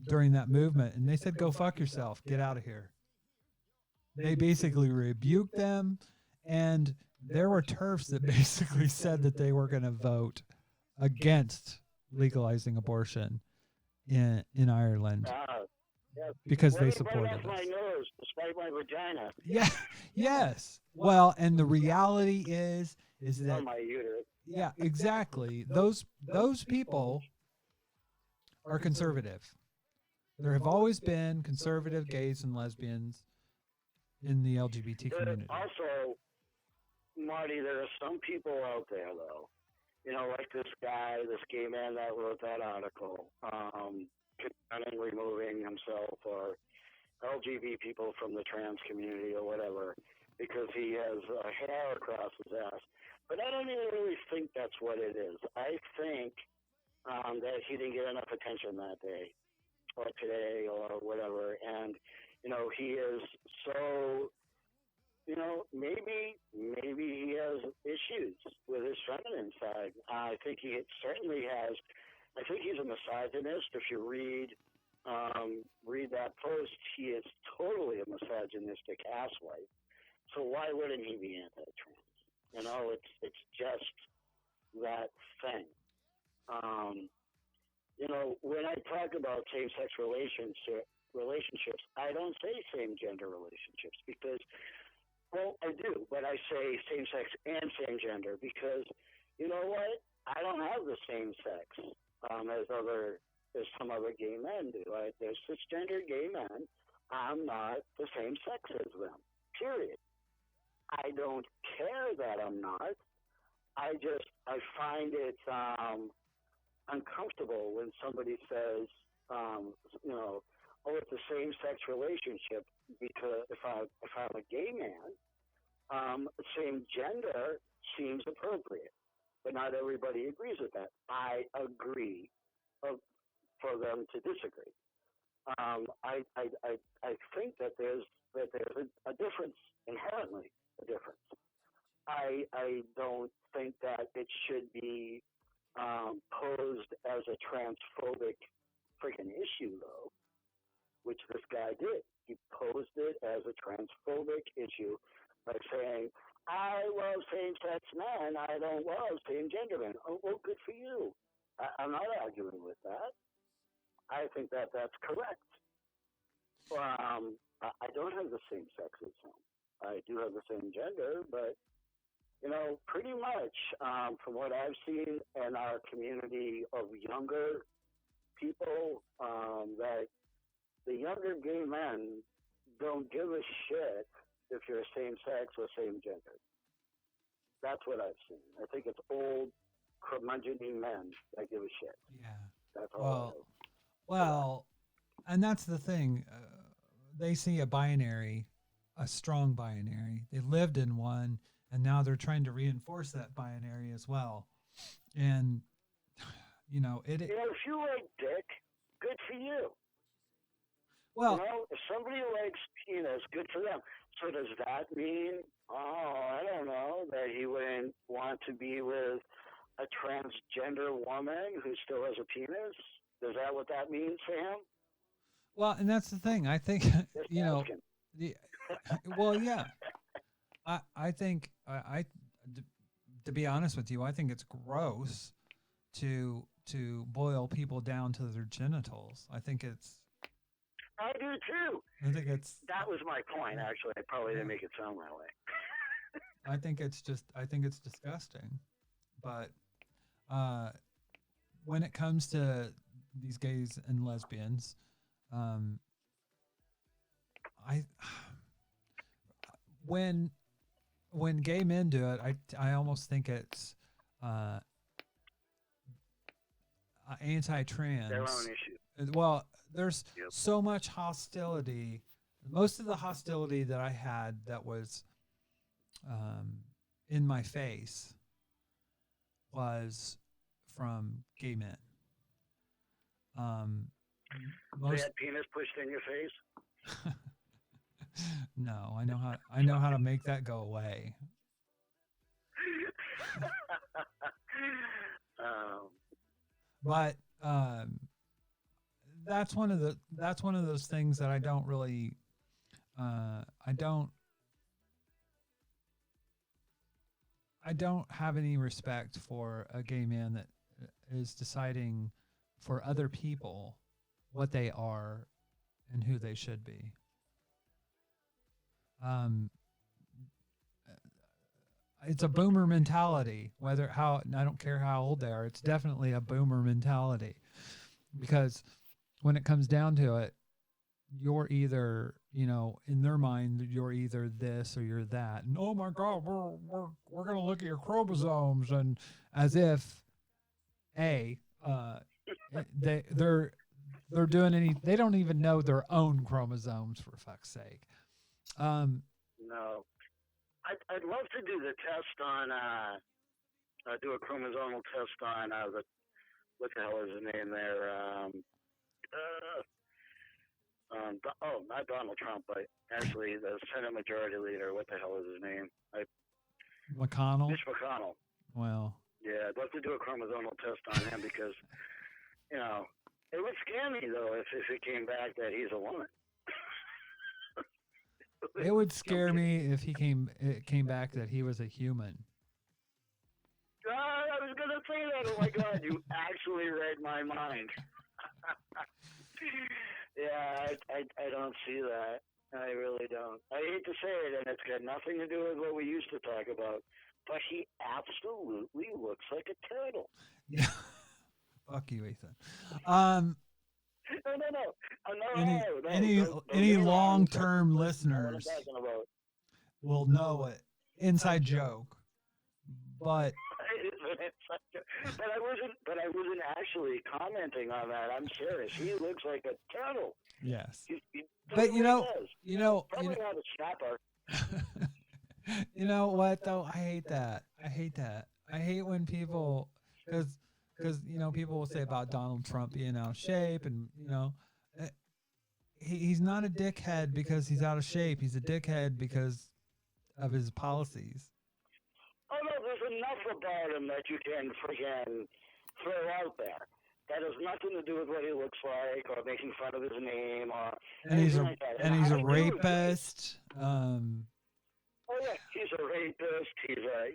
during that movement. And they said, go fuck yourself. Get out of here. They basically rebuked them. And there were TERFs that basically said that they were going to vote against legalizing abortion in Ireland. Because they supported us. My nose, despite my vagina. Yeah. Yes. Well, and the reality is that my uterus. Yeah, exactly. Those people are conservative. There have always been conservative gays and lesbians in the LGBT community. Also, Marty, there are some people out there though, like this gay man that wrote that article, concerning removing himself or LGBT people from the trans community or whatever because he has a hair across his ass. But I don't even really think that's what it is. I think that he didn't get enough attention that day or today or whatever. And, he is so, maybe he has issues with his feminine side. I think he certainly has. I think he's a misogynist. If you read that post, he is totally a misogynistic asswipe. So why wouldn't he be anti-trans? It's just that thing. When I talk about same-sex relationships, I don't say same-gender relationships because, well, I do, but I say same-sex and same-gender because, you know what? I don't have the same sex as some other gay men do. They're cisgender gay men. I'm not the same sex as them, period. I don't care that I'm not. I find it uncomfortable when somebody says, it's a same-sex relationship because if I'm a gay man, same gender seems appropriate. But not everybody agrees with that. I agree for them to disagree. I think that there's a difference, inherently a difference. I don't think that it should be posed as a transphobic freaking issue, though, which this guy did. He posed it as a transphobic issue by saying, I love same-sex men. I don't love same-gender men. Oh, well, good for you. I'm not arguing with that. I think that that's correct. I don't have the same sex as him. I do have the same gender, but, pretty much from what I've seen in our community of younger people, that the younger gay men don't give a shit if you're same sex or same gender. That's what I've seen. I think it's old, curmudgeon men that give a shit. Yeah. That's all. Well, and that's the thing. They see a binary, a strong binary. They lived in one, and now they're trying to reinforce that binary as well. And you know, if you like dick, good for you. Well, if somebody likes penis, good for them. So does that mean, I don't know, that he wouldn't want to be with a transgender woman who still has a penis? Is that what that means for him? Well, and that's the thing. I think, well, yeah. I think, to be honest with you, I think it's gross to boil people down to their genitals. I think it's. I do too. I think it's. That was my point. Actually, I probably didn't make it sound that way. I think it's disgusting, but when it comes to these gays and lesbians, when gay men do it, I almost think it's anti-trans. Their own issue. Well, there's so much hostility. Most of the hostility that I had that was in my face was from gay men. They had penis pushed in your face? No, I know how to make that go away. But that's one of those things that I don't really I don't have any respect for a gay man that is deciding for other people what they are and who they should be. It's a boomer mentality. I don't care how old they are. It's definitely a boomer mentality, because when it comes down to it, you're either, in their mind, you're either this or you're that. And oh my God, we're gonna look at your chromosomes, and as if they're doing they don't even know their own chromosomes, for fuck's sake. No, I'd love to do the test on do a chromosomal test on what the hell is his name there? Not Donald Trump, but actually the Senate Majority Leader. What the hell is his name? McConnell. Mitch McConnell. Well. Yeah, I'd love to do a chromosomal test on him because, it would scare me though if it came back that he's a woman. It would scare me if it came back that he was a human. I was gonna say that. Oh my God, you actually read my mind. Yeah, I don't see that. I really don't. I hate to say it, and it's got nothing to do with what we used to talk about, but he absolutely looks like a turtle. Yeah. Fuck you, Ethan. No. Any long-term listeners will know it. Inside joke. But I wasn't actually commenting on that. I'm serious. He looks like a turtle. Yes. But you know, probably not a snapper. You know what though? I hate that. I hate when people, because people will say about Donald Trump being out of shape, and he's not a dickhead because he's out of shape. He's a dickhead because of his policies. Oh no, there's enough about him that you can freaking throw out there. That has nothing to do with what he looks like or making fun of his name or anything like that. And he's a rapist. Oh yeah, he's a rapist. He's a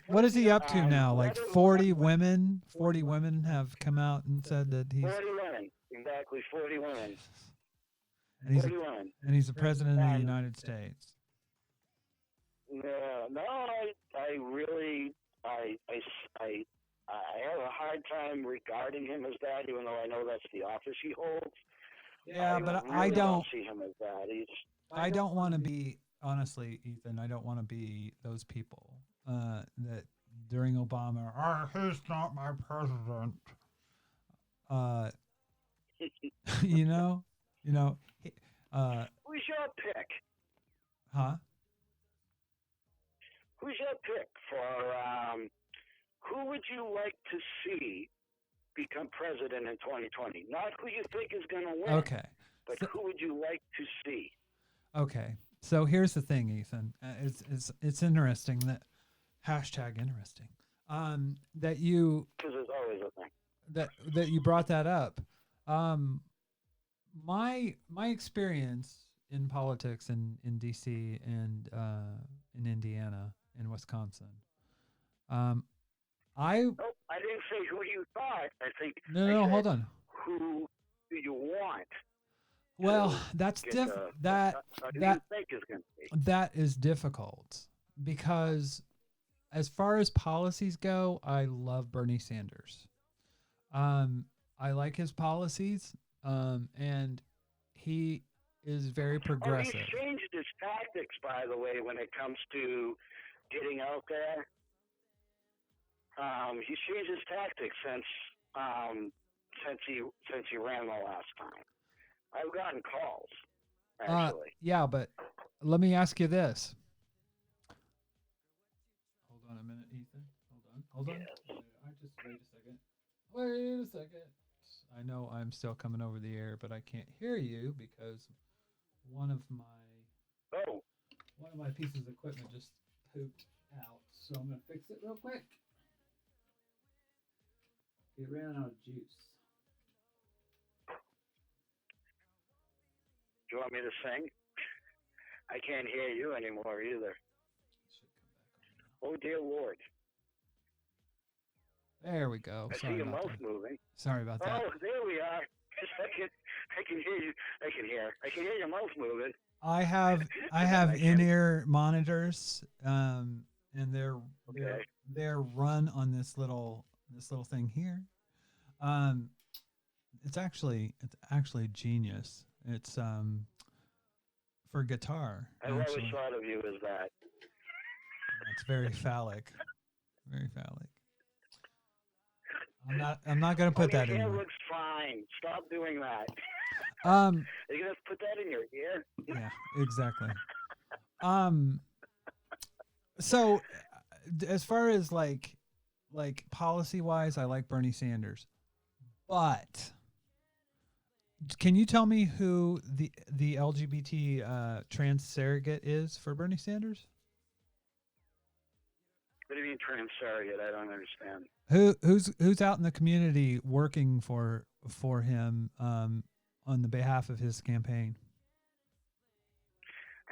What is he up to now? Like 40 women? 40 women have come out and said that he's 40 women. Exactly, 40 women. And he's the president of the United States. Yeah, no, I really have a hard time regarding him as that, even though I know that's the office he holds. Yeah, but really I don't see him as that. I don't want to be, honestly, Ethan, I don't want to be those people. that during Obama, he's not my president. Uh, you know, you know, he- uh, Who's your pick? huh? Who's your pick for who would you like to see become president in 2020? Not who you think is going to win, Okay. but So, who would you like to see? okay. So here's the thing, Ethan. It's interesting that hashtag interesting. That you Because there's always a thing. that you brought that up. Um, my experience in politics in DC and in Indiana and Wisconsin. Um, I Oh, I didn't say who you thought. no, I no, no, hold said on. who do you want Well, to that's get diff the that who do you that think is going to be? that is difficult because as far as policies go, I love Bernie Sanders. I like his policies, and he is very Oh, he's progressive. changed his tactics, by the way, when it comes to getting out there. He's changed his tactics since he ran the last time. I've gotten calls, actually. Yeah, but let me ask you this. Hold on a minute, Ethan. Hold on. Yes. I just wait a second. Wait a second. I know I'm still coming over the air, but I can't hear you because one of my Oh, one of my pieces of equipment just pooped out. So I'm gonna fix it real quick. It ran out of juice. do you want me to sing? I can't hear you anymore either. It should come back on now. Oh, dear Lord. There we go. I see Sorry your about mouth that. moving. Sorry about that. Oh, there we are. I can hear you. I can hear your mouth moving. I have in-ear monitors, and Okay. they're run on this little thing here. Um, it's actually genius. It's for guitar. I've always Actually, thought of you as that. it's very phallic, very phallic. I'm not gonna put that your in hair there. looks fine. Stop doing that. Um, Are you gonna put that in your ear? yeah, exactly. Um, so as far as like policy wise, I like Bernie Sanders, but can you tell me who the LGBT trans surrogate is for Bernie Sanders? What do you mean trans surrogate? I don't understand. Who's out in the community working for him on the behalf of his campaign?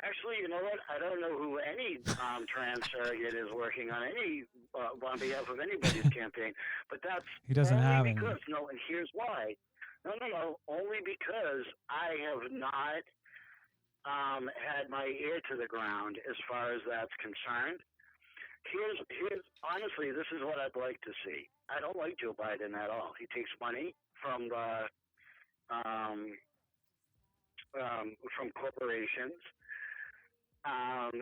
Actually, you know what? I don't know who any trans surrogate is working on on behalf of anybody's campaign. But that's He doesn't only have any. because no, and here's why. No. Only because I have not had my ear to the ground as far as that's concerned. Here's honestly, this is what I'd like to see. I don't like Joe Biden at all. He takes money from the from corporations. And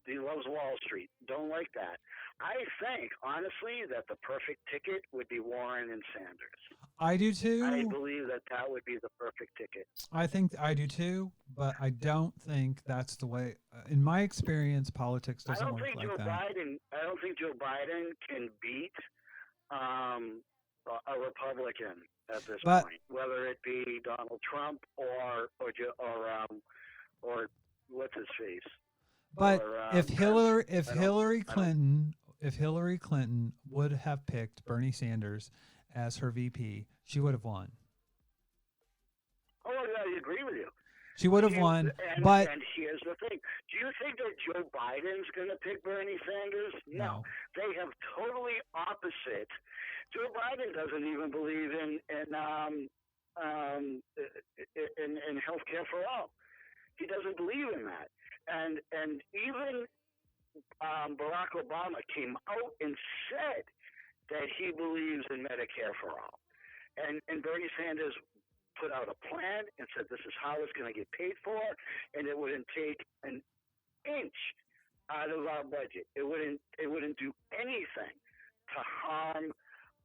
he loves Wall Street. Don't like that. I think honestly that the perfect ticket would be Warren and Sanders. I do too. I believe that would be the perfect ticket. I think I do too, but I don't think that's the way. In my experience, politics doesn't work like that. I don't think Joe Biden can beat a Republican at this point, whether it be Donald Trump or what's his face. But or, if Hillary Clinton would have picked Bernie Sanders as her VP, she would have won. Oh, I agree with you. She would have won, and here's the thing. Do you think that Joe Biden's going to pick Bernie Sanders? No. They have totally opposite. Joe Biden doesn't even believe in health care for all. He doesn't believe in that. And even Barack Obama came out and said that he believes in Medicare for all. And Bernie Sanders put out a plan and said this is how it's going to get paid for, and it wouldn't take an inch out of our budget. It wouldn't do anything to harm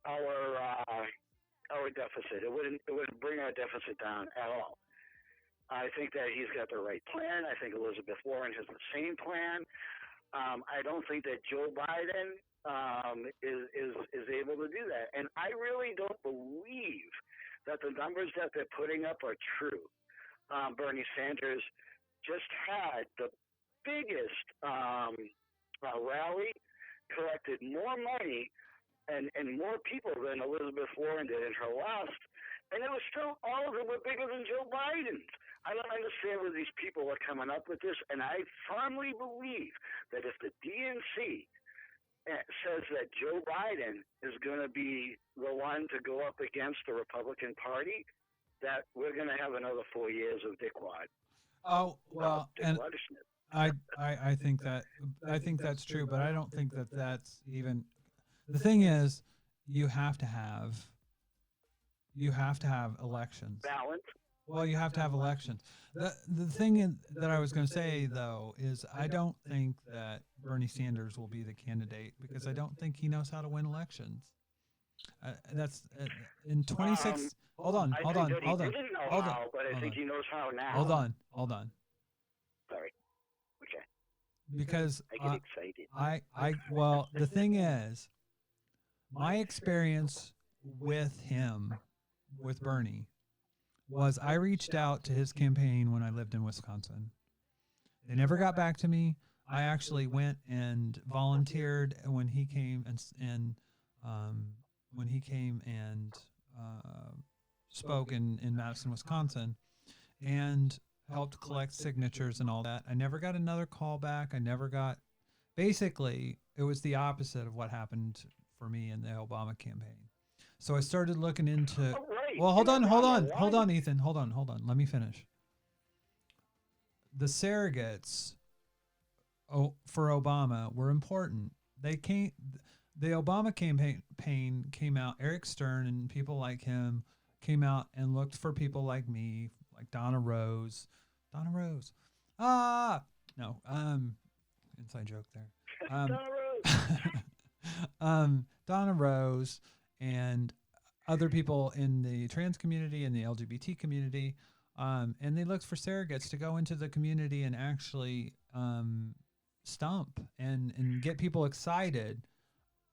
our deficit. It wouldn't bring our deficit down at all. I think that he's got the right plan. I think Elizabeth Warren has the same plan. I don't think that Joe Biden is able to do that, and I really don't believe that the numbers that they're putting up are true. Bernie Sanders just had the biggest rally, collected more money and more people than Elizabeth Warren did in her last, and it was still, all of them were bigger than Joe Biden's. I don't understand where these people are coming up with this, and I firmly believe that if the DNC says that Joe Biden is going to be the one to go up against the Republican Party, that we're going to have another 4 years of dickwad. Oh, well, and I think that's true, but I don't think that that's even. The thing is, you have to have elections. Balance. Well, you have to have elections. The thing that I was going to say, though, is I don't think that Bernie Sanders will be the candidate because I don't think he knows how to win elections. That's in 26. Hold on. But I think he knows how now. Hold on. Sorry. Okay. Because I get excited. Well, the thing is, my experience with him, with Bernie, was I reached out to his campaign when I lived in Wisconsin. They never got back to me. I actually went and volunteered when he came and spoke in Madison, Wisconsin, and helped collect signatures and all that. I never got another call back. Basically, it was the opposite of what happened for me in the Obama campaign. So I started looking into. Well, hold on, Ethan. Hold on. Let me finish. The surrogates for Obama were important. The Obama campaign came out. Eric Stern and people like him came out and looked for people like me, like Donna Rose. No, inside joke there. Donna Rose and other people in the trans community and the LGBT community, and they looked for surrogates to go into the community and actually stump and get people excited.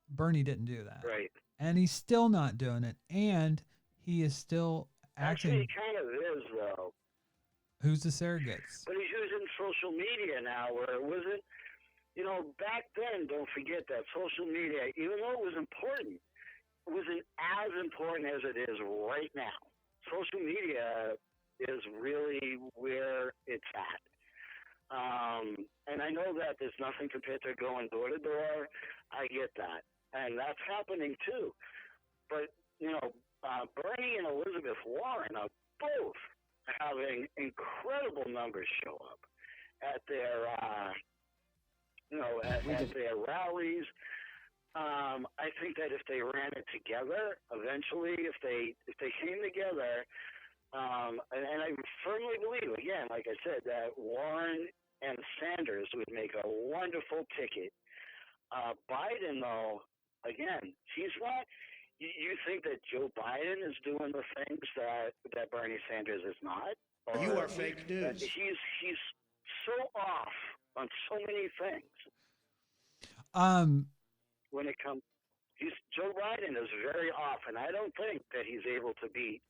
Bernie didn't do that. Right. And he's still not doing it, and he is still acting. Actually, he kind of is, though. Who's the surrogates? But he's using social media now, where it wasn't, back then, don't forget that social media, even though it was important, it wasn't as important as it is right now. Social media is really where it's at. And I know that there's nothing compared to going door to door. I get that. And that's happening too. But, Bernie and Elizabeth Warren are both having incredible numbers show up at their, at their rallies. I think that if they ran it together, eventually, if they came together, and I firmly believe, again, like I said, that Warren and Sanders would make a wonderful ticket. Biden, though, again, he's not. You think that Joe Biden is doing the things that Bernie Sanders is not? Or you are fake news. He's so off on so many things. When it comes, Joe Biden is very off, and I don't think that he's able to beat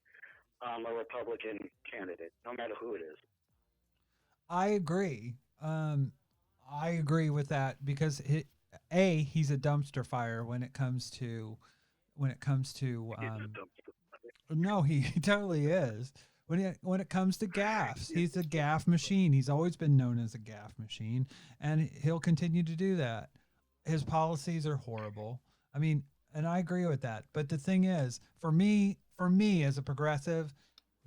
a Republican candidate, no matter who it is. I agree. I agree with that because he's a dumpster fire when it comes to. No, he totally is. When it comes to gaffes, he's a gaffe machine. He's always been known as a gaffe machine, and he'll continue to do that. His policies are horrible. I mean, and I agree with that. But the thing is, for me as a progressive,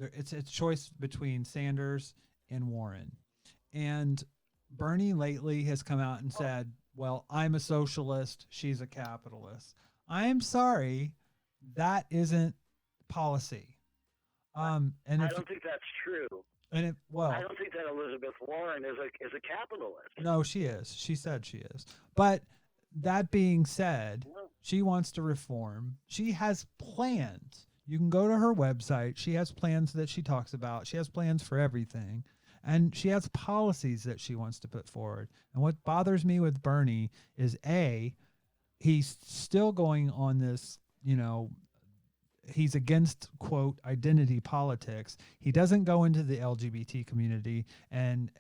it's a choice between Sanders and Warren. And Bernie lately has come out and said, well, I'm a socialist. She's a capitalist. I'm sorry. That isn't policy. And I if don't think that's true. and it I well, don't think that Elizabeth Warren is a capitalist. no, she is. She said she is. But that being said, she wants to reform. She has plans. You can go to her website. She has plans that she talks about. She has plans for everything. And she has policies that she wants to put forward. And what bothers me with Bernie is he's still going on this, he's against quote identity politics. He doesn't go into the LGBT community and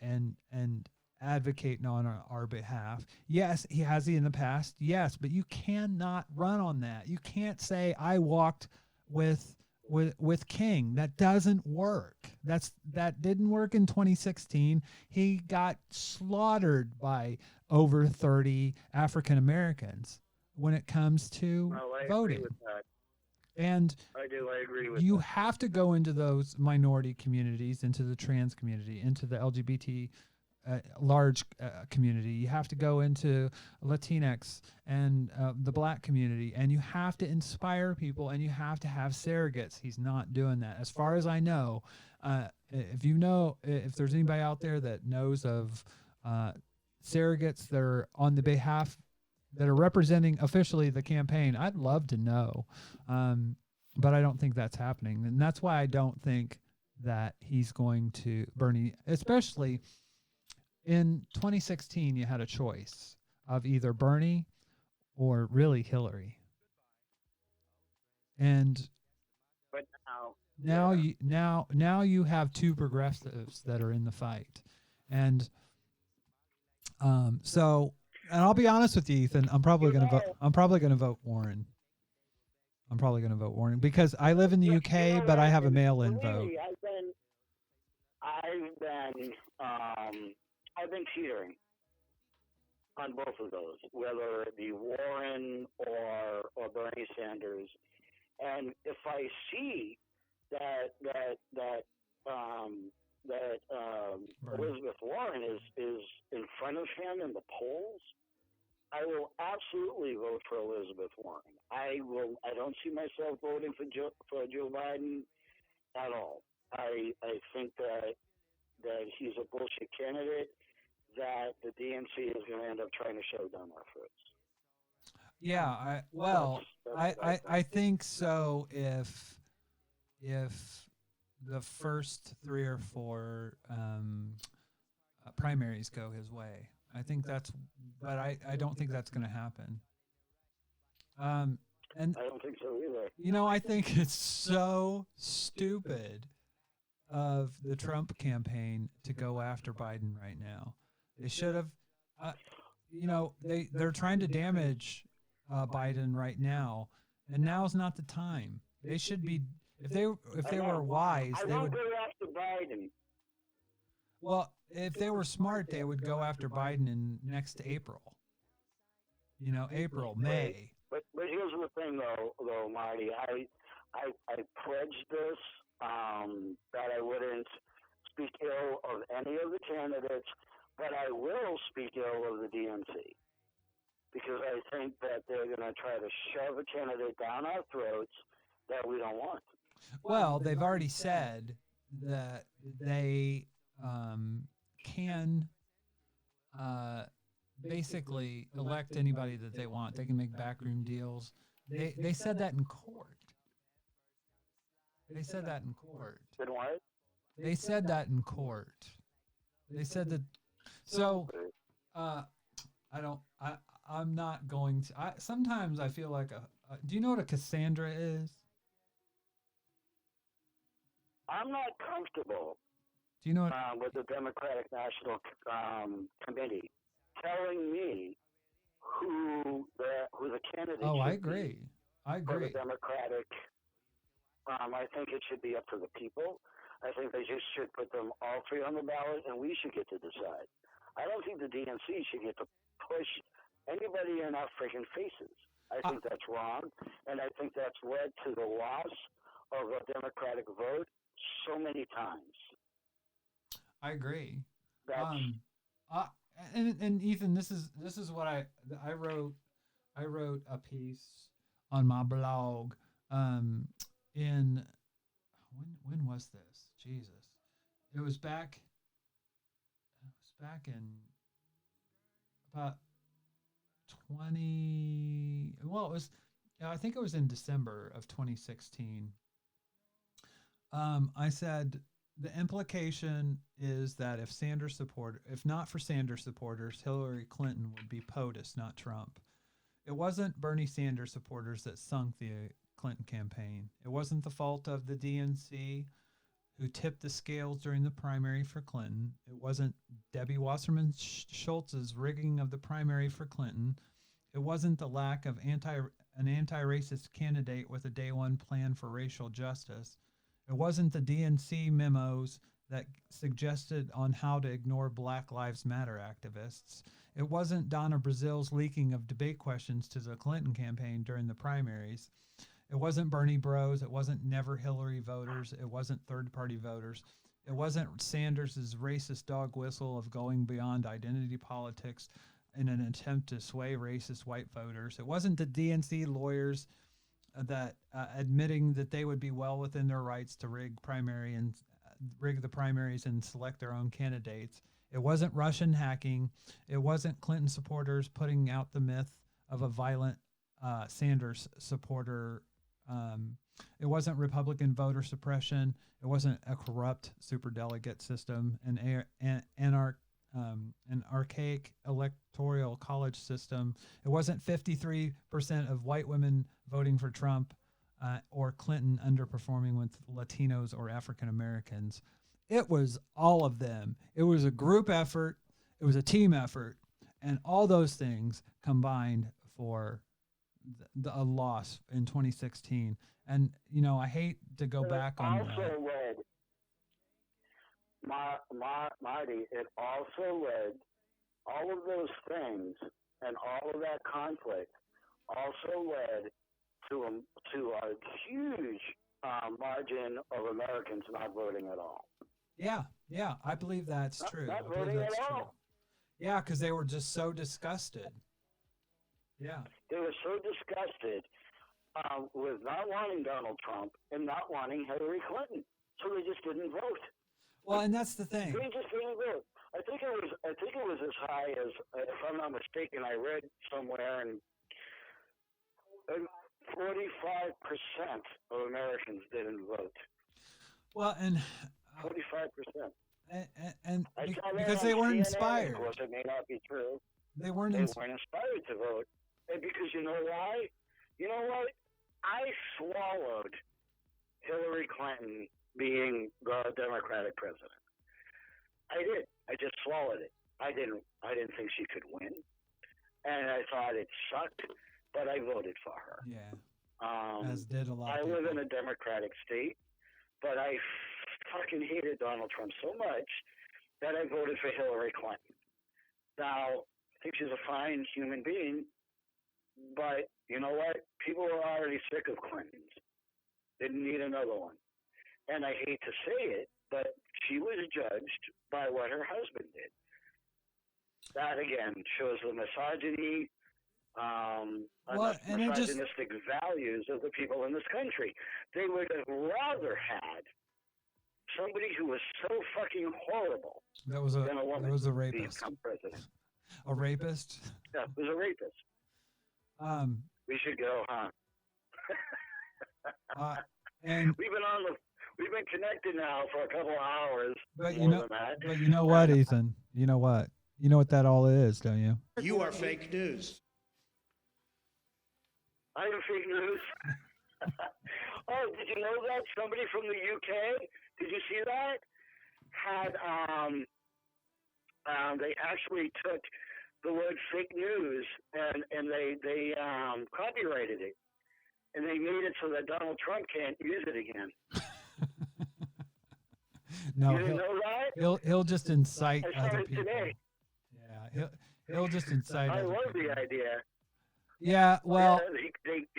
advocating on our behalf. Yes, he has in the past. Yes, but you cannot run on that. You can't say I walked with King. That doesn't work. That didn't work in 2016. He got slaughtered by over 30 African Americans when it comes to voting. Agree with that. And I do. I agree with you that. have to go into those minority communities, into the trans community, into the LGBT large community. You have to go into Latinx and the black community, and you have to inspire people, and you have to have surrogates. He's not doing that. As far as I know, if there's anybody out there that knows of surrogates that are on the behalf that are representing officially the campaign, I'd love to know. But I don't think that's happening. And that's why I don't think that he's going to, Bernie, especially in 2016, you had a choice of either Bernie or really Hillary. And But now you have two progressives that are in the fight. And and I'll be honest with you, Ethan, I'm probably going to vote Warren. I'm probably going to vote Warren because I live in the UK, but I have a mail-in vote. I've been teetering on both of those, whether it be Warren or Bernie Sanders. And if I see that Elizabeth Warren is in front of him in the polls, I will absolutely vote for Elizabeth Warren. I don't see myself voting for Joe Biden at all. I think that he's a bullshit candidate that the DNC is going to end up trying to shove down our throats. Yeah, I think so. If the first 3 or 4 primaries go his way, I think but I don't think that's going to happen. And I don't think so either. I think it's so stupid of the Trump campaign to go after Biden right now. They should have, they're trying to damage Biden right now, and now's not the time. They should be, if they were wise, they would go after Biden. Well, if they were smart, they would go after Biden in next April. April, May. But here's the thing, though, Marty. I pledged this that I wouldn't speak ill of any of the candidates, but I will speak ill of the DNC because I think that they're going to try to shove a candidate down our throats that we don't want. Well, they've already said that they can basically elect anybody that they want. They can make backroom deals. They said that in court. They said that in court. Then what? They said that in court. They said that. So, I'm not going to. Sometimes I feel like do you know what a Cassandra is? I'm not comfortable. Do you know what? With the Democratic National Committee telling me who the candidate. Oh, I agree. For the Democratic. I think it should be up to the people. I think they just should put them all 3 on the ballot, and we should get to decide. I don't think the DNC should get to push anybody in our freaking faces. I think that's wrong, and I think that's led to the loss of a Democratic vote so many times. I agree. And Ethan, this is what I wrote. I wrote a piece on my blog when was this? Jesus, it was back. It was back in about 20. Well, it was. I think it was in December of 2016. I said the implication is that if not for Sanders supporters, Hillary Clinton would be POTUS, not Trump. It wasn't Bernie Sanders supporters that sunk the Clinton campaign. It wasn't the fault of the DNC who tipped the scales during the primary for Clinton. It wasn't Debbie Wasserman Schultz's rigging of the primary for Clinton. It wasn't the lack of an anti-racist candidate with a day one plan for racial justice. It wasn't the DNC memos that suggested on how to ignore Black Lives Matter activists. It wasn't Donna Brazil's leaking of debate questions to the Clinton campaign during the primaries. It wasn't Bernie Bros. It wasn't Never Hillary voters. It wasn't third-party voters. It wasn't Sanders' racist dog whistle of going beyond identity politics in an attempt to sway racist white voters. It wasn't the DNC lawyers that admitting that they would be well within their rights to rig the primaries and select their own candidates. It wasn't Russian hacking. It wasn't Clinton supporters putting out the myth of a violent Sanders supporter. It wasn't Republican voter suppression. It wasn't a corrupt superdelegate system, an archaic electoral college system. It wasn't 53% of white women voting for Trump or Clinton underperforming with Latinos or African Americans. It was all of them. It was a group effort. It was a team effort. And all those things combined for a loss in 2016. And, I hate to go back on that. Marty, it also led, all of those things and all of that conflict also led to a huge margin of Americans not voting at all. Yeah, I believe that's true. Not voting at all. Yeah, because they were just so disgusted. Yeah. They were so disgusted with not wanting Donald Trump and not wanting Hillary Clinton, so they just didn't vote. Well, and that's the thing. They just didn't vote. I think it was as high as, if I'm not mistaken, I read somewhere, and 45% of Americans didn't vote. Well, and 45%. And because they weren't inspired. Of course, it may not be true. They weren't inspired to vote. And because you know why? You know what? I swallowed Hillary Clinton being the Democratic president. I did. I just swallowed it. I didn't think she could win, and I thought it sucked, but I voted for her. Yeah. As did a lot. I live in a Democratic state, but I fucking hated Donald Trump so much that I voted for Hillary Clinton. Now, I think she's a fine human being, but you know what? People were already sick of Clintons. Didn't need another one. And I hate to say it, but she was judged by what her husband did. That, again, shows the misogyny, misogynistic values of the people in this country. They would have rather had somebody who was so fucking horrible than a woman. That was a rapist. Become president. A rapist? Yeah, it was a rapist. We should go, huh? And we've been connected now for a couple of hours. But you know what, Ethan? You know what? You know what that all is, don't you? You are fake news. I am fake news. Oh, did you know that somebody from the UK? Did you see that? Had they actually took the word fake news and they copyrighted it, and they made it so that Donald Trump can't use it again. No, you didn't know that? He'll just incite I saw other it people. Today. Yeah, he'll just incite. I other love people. the idea. Yeah, well, yeah,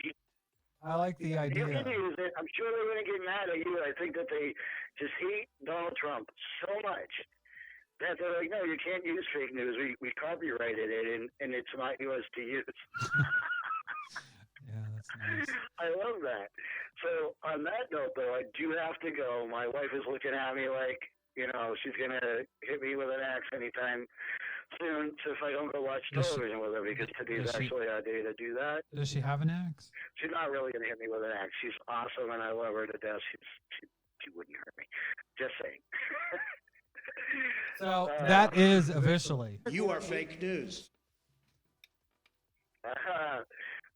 I like the idea. You can use it. I'm sure they're going to get mad at you. I think that they just hate Donald Trump so much that they're like, no, you can't use fake news. We copyrighted it, and it's not yours to use. Yeah, That's nice. I love that. So on that note, though, I do have to go. My wife is looking at me like, she's gonna hit me with an axe anytime soon. So if I don't go watch television with her, because today's actually our day to do that. Does she have an axe? She's not really gonna hit me with an axe. She's awesome, and I love her to death. She wouldn't hurt me. Just saying. So that is officially. You are fake news.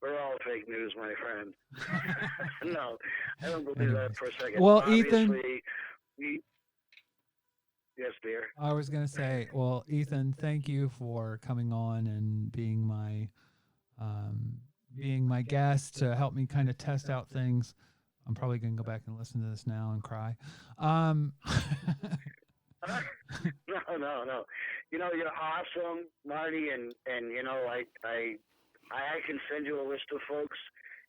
We're all fake news, my friend. No, I don't believe that for a second. Well, Obviously, Ethan. Yes, dear. I was going to say, well, Ethan, thank you for coming on and being my guest to help me kind of test out things. I'm probably going to go back and listen to this now and cry. No. You're awesome, Marty, and I can send you a list of folks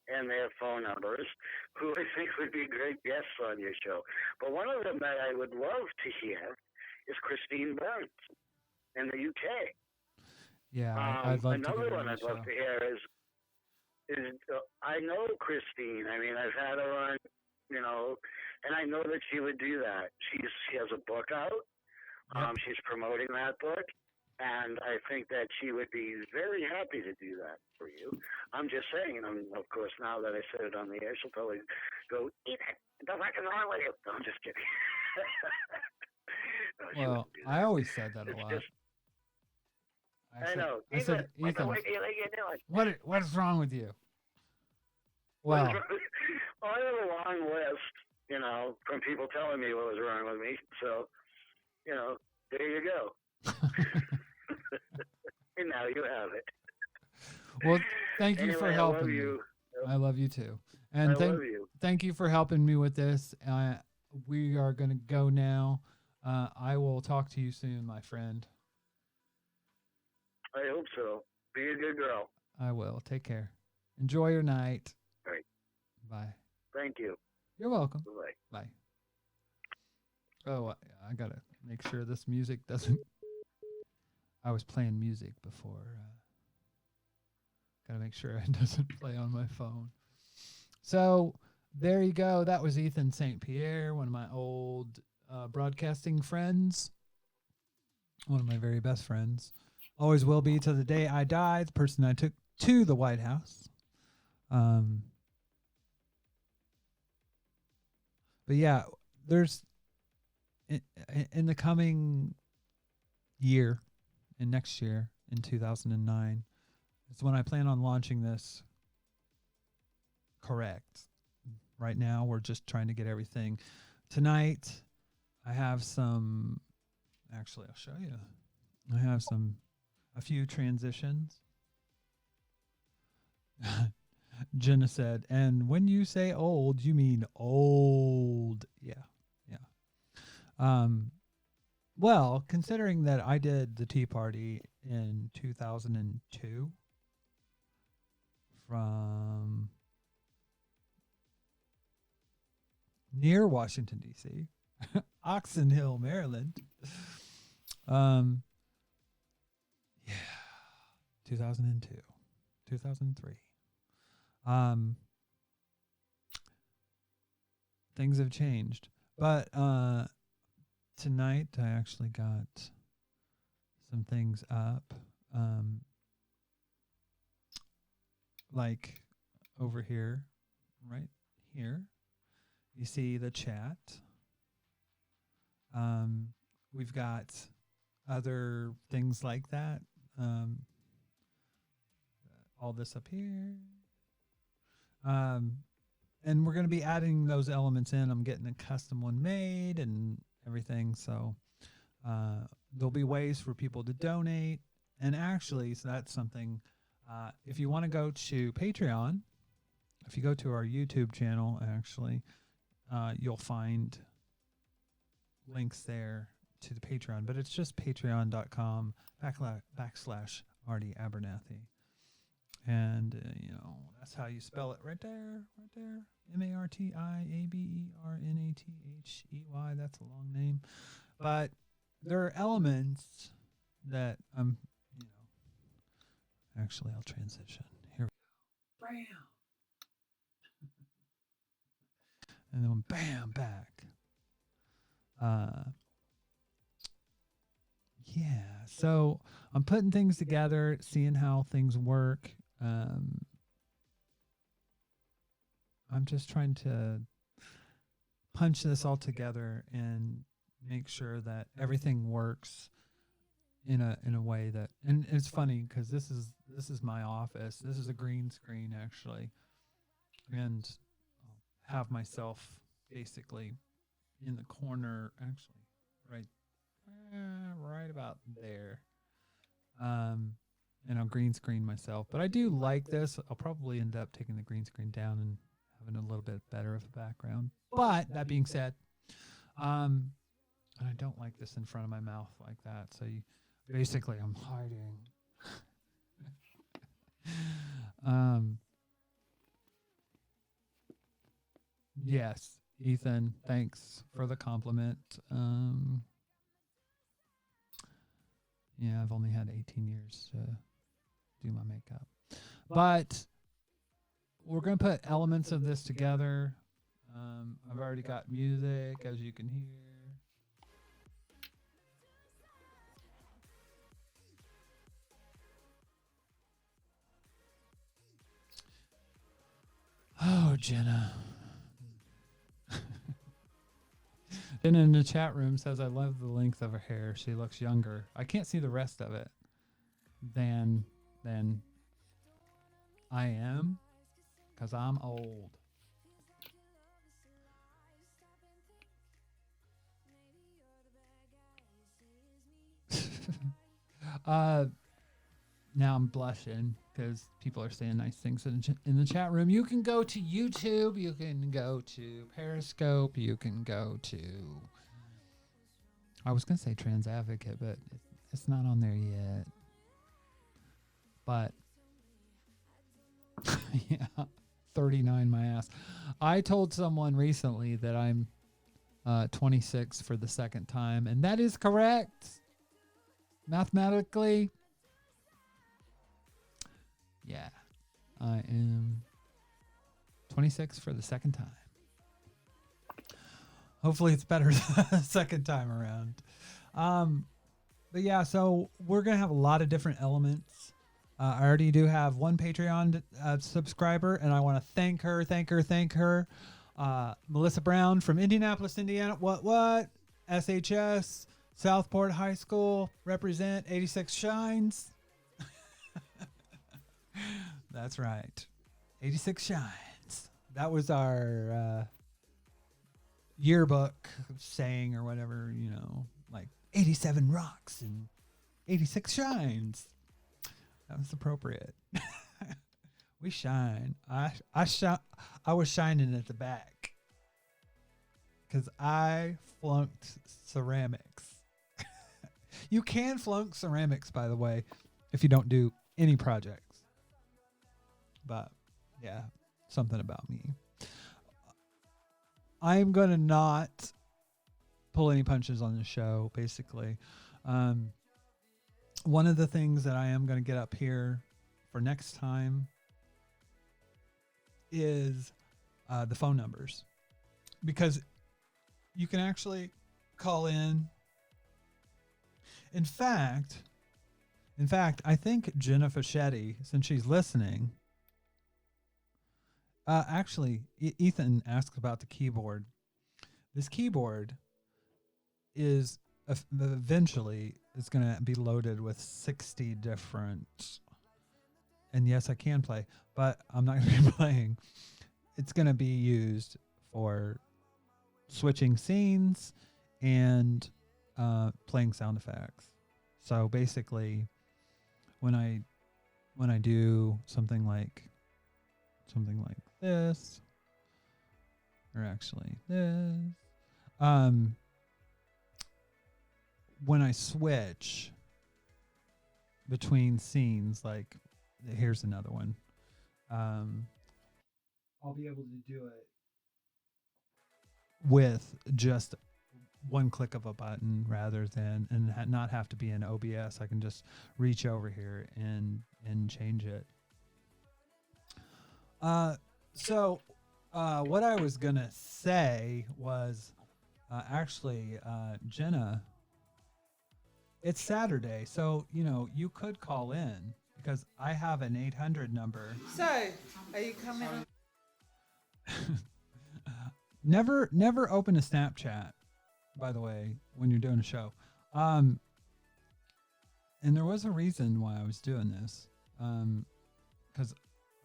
and their phone numbers who I think would be great guests on your show. But one of them that I would love to hear is Christine Burns in the UK. Yeah, I'd love another to one I'd love to hear is I know Christine. I mean, I've had her on, and I know that she would do that. She has a book out. Yep. She's promoting that book, and I think that she would be very happy to do that for you. I'm just saying, of course, now that I said it on the air, she'll probably go, Ethan, the fucking wrong with you. No, I'm just kidding. No, well, I always said that a lot. I know. I said, Ethan, what do you think you're doing? What is wrong with you? Well, I have a long list, from people telling me what was wrong with me. So, there you go. And now you have it. Well, thank you anyway, for helping I love me. you. I love you too. And I love you. Thank you for helping me with this. We are going to go now. I will talk to you soon, my friend. I hope so. Be a good girl. I will. Take care. Enjoy your night. All right. Bye. Thank you. You're welcome. Bye-bye. Bye. Oh, I got to make sure this music doesn't... I was playing music before. Got to make sure it doesn't play on my phone. So there you go. That was Ethan St Pierre, one of my old broadcasting friends. One of my very best friends. Always will be to the day I die. The person I took to the White House. But yeah, there's in the coming year, and next year in 2009, is when I plan on launching this correct. Right now, we're just trying to get everything. Tonight, I have some. Actually, I'll show you. I have a few transitions. Jenna said, and when you say old, you mean old. Yeah. Well, considering that I did the Tea Party in 2002 from near Washington, D.C., Oxon Hill, Maryland. 2002, 2003. Things have changed, but tonight I actually got some things up, like over here, right here. You see the chat. We've got other things like that. All this up here. And we're going to be adding those elements in. I'm getting a custom one made and everything. So there'll be ways for people to donate. And actually, so that's something, if you want to go to Patreon, if you go to our YouTube channel, actually, you'll find links there to the Patreon, but it's just patreon.com/Marti Abernathey. And, that's how you spell it right there. MartiAbernathey. That's a long name. But there are elements that actually I'll transition. Here we go. Bam. and then bam, back. Yeah, so I'm putting things together, seeing how things work. I'm just trying to punch this all together and make sure that everything works in a way that, and it's funny because this is my office. This is a green screen actually, and I'll have myself basically in the corner, actually right about there. And I'll green screen myself, but I do like this. I'll probably end up taking the green screen down and having a little bit better of a background. But that being said, and I don't like this in front of my mouth like that. So basically I'm hiding. Yes, Ethan, thanks for the compliment. Yeah, I've only had 18 years to do my makeup. But we're going to put elements of this together. I've already got music, as you can hear. Oh, Jenna. Jenna in the chat room says, I love the length of her hair. She looks younger. I can't see the rest of it than I am, because I'm old. Now I'm blushing because people are saying nice things in the chat room. You can go to YouTube. You can go to Periscope. You can go to... I was going to say Trans Advocate, but it's not on there yet. But... yeah, 39 my ass. I told someone recently that I'm 26 for the second time, and that is correct. Mathematically... yeah, I am 26 for the second time. Hopefully it's better the second time around. But yeah, so we're going to have a lot of different elements. I already do have one Patreon subscriber, and I want to thank her. Melissa Brown from Indianapolis, Indiana. What? SHS, Southport High School, represent 86 Shines. That's right. 86 Shines. That was our yearbook saying or whatever, like 87 rocks and 86 shines. That was appropriate. We shine. I was shining at the back because I flunked ceramics. You can flunk ceramics, by the way, if you don't do any projects. But yeah, something about me. I'm going to not pull any punches on the show, basically. One of the things that I am going to get up here for next time is the phone numbers. Because you can actually call in. In fact, I think Jenna Fischetti, since she's listening... actually, Ethan asked about the keyboard. This keyboard is eventually it's going to be loaded with 60 different. And yes, I can play, but I'm not going to be playing. It's going to be used for switching scenes and playing sound effects. So basically, when I do something like this, or actually this, when I switch between scenes, like here's another one, I'll be able to do it with just one click of a button rather than, and not have to be in OBS. I can just reach over here and change it. So What I was gonna say was actually, Jenna. It's Saturday, so you could call in because I have an 800 number. So, are you coming on? Never open a Snapchat, by the way, when you're doing a show. And there was a reason why I was doing this, because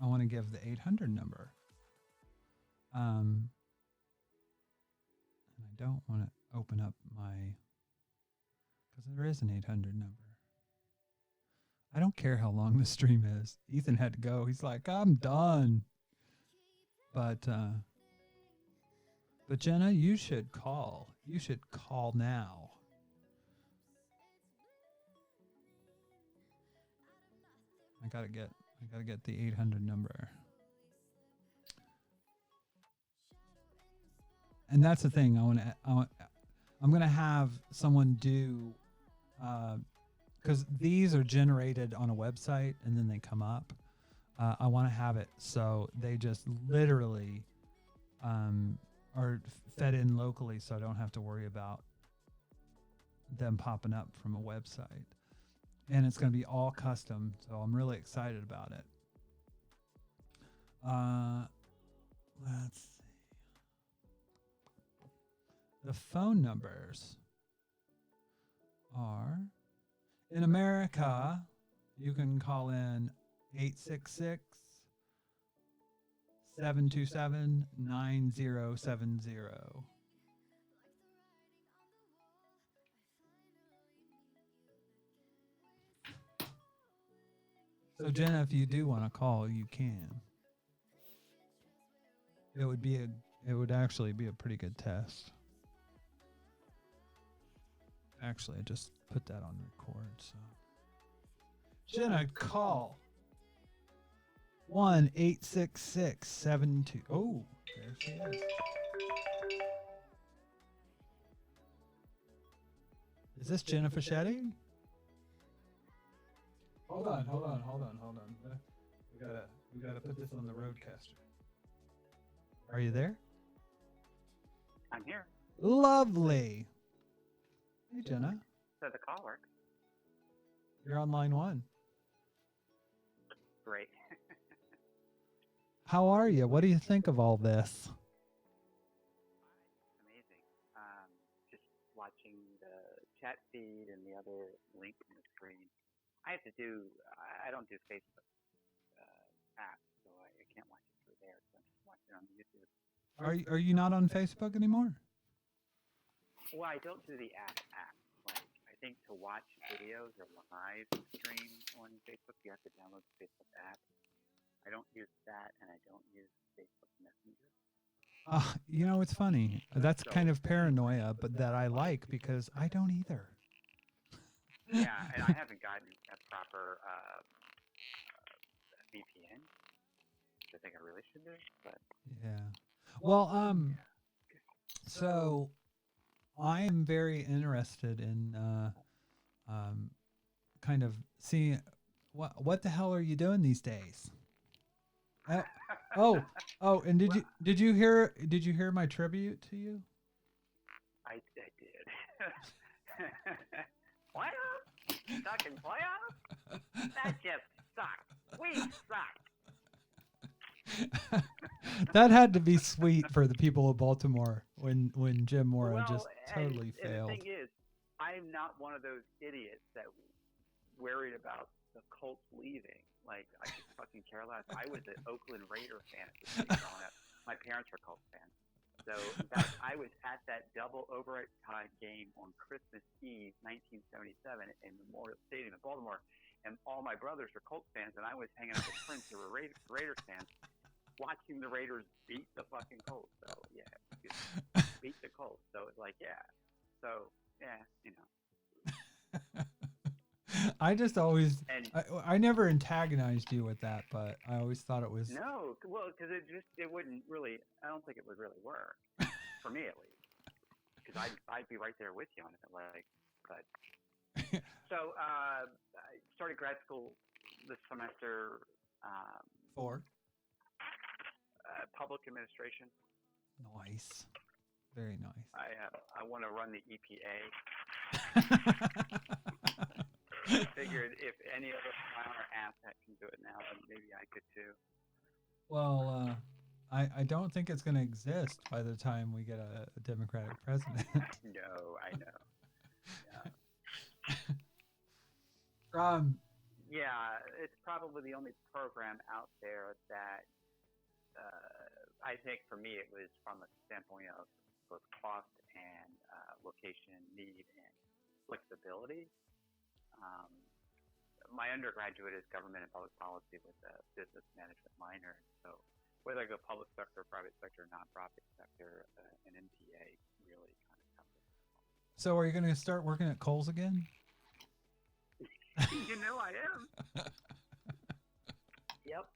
I want to give the 800 number. And I don't want to open up because there is an 800 number. I don't care how long the stream is. Ethan had to go. He's like, I'm done. But Jenna, you should call. You should call now. I gotta get the 800 number. And that's the thing. I'm gonna have someone do, because these are generated on a website and then they come up. I want to have it so they just literally are fed in locally, so I don't have to worry about them popping up from a website. And it's going to be all custom, so I'm really excited about it. Let's see. The phone numbers are, in America, you can call in 866 727 9070. So Jenna, if you do want to call, you can. It would actually be a pretty good test. Actually, I just put that on record, so. Jenna, call 1-866-72. Oh, there she is. Is this Jenna Fischetti? Hold on. We gotta put this on the roadcaster. Are you there? I'm here. Lovely. Hey, Jenna. So the call works. You're on line 1. Great. How are you? What do you think of all this? Amazing. Just watching the chat feed and the other link on the screen. I don't do Facebook app, so I can't watch it through there. So I'm just watching it on YouTube. Are you not on Facebook anymore? Well, I don't do the app. Like, I think to watch videos or live stream on Facebook, you have to download the Facebook app. I don't use that, and I don't use Facebook Messenger. It's funny. That's kind of paranoia, but that I like because I don't either. Yeah, and I haven't gotten a proper VPN, which I think I really should do. But yeah. Well, so I am very interested in kind of seeing what the hell are you doing these days? And did you hear my tribute to you? I did. Playoffs? Talking playoffs? That just sucked. We sucked. That had to be sweet for the people of Baltimore when Jim Mora just totally failed. And the thing is, I'm not one of those idiots that worried about the Colts leaving. Like, I could fucking care less. I was an Oakland Raider fan at the time growing up. My parents were Colts fans. So, in fact, I was at that double overtime game on Christmas Eve, 1977, in Memorial Stadium in Baltimore, and all my brothers were Colts fans, and I was hanging out with friends who were Raiders fans, watching the Raiders beat the fucking Colts. So, yeah, beat the Colts. So, it's like, yeah. So, yeah, I just always, I never antagonized you with that, but I always thought it was. No, well, because it wouldn't really, I don't think it would really work, for me at least. Because I'd be right there with you on it, but. So, I started grad school this semester. 4. public administration. Nice. Very nice. I want to run the EPA. Figured if any other clown or asshat can do it now, then maybe I could too. Well, I don't think it's going to exist by the time we get a Democratic president. No, I know. Yeah, it's probably the only program out there that I think for me it was from a standpoint of both cost and location, need, and flexibility. My undergraduate is government and public policy with a business management minor. So whether I go public sector, private sector, nonprofit sector, an MPA really kind of comes. So are you going to start working at Kohl's again? You know I am. Yep.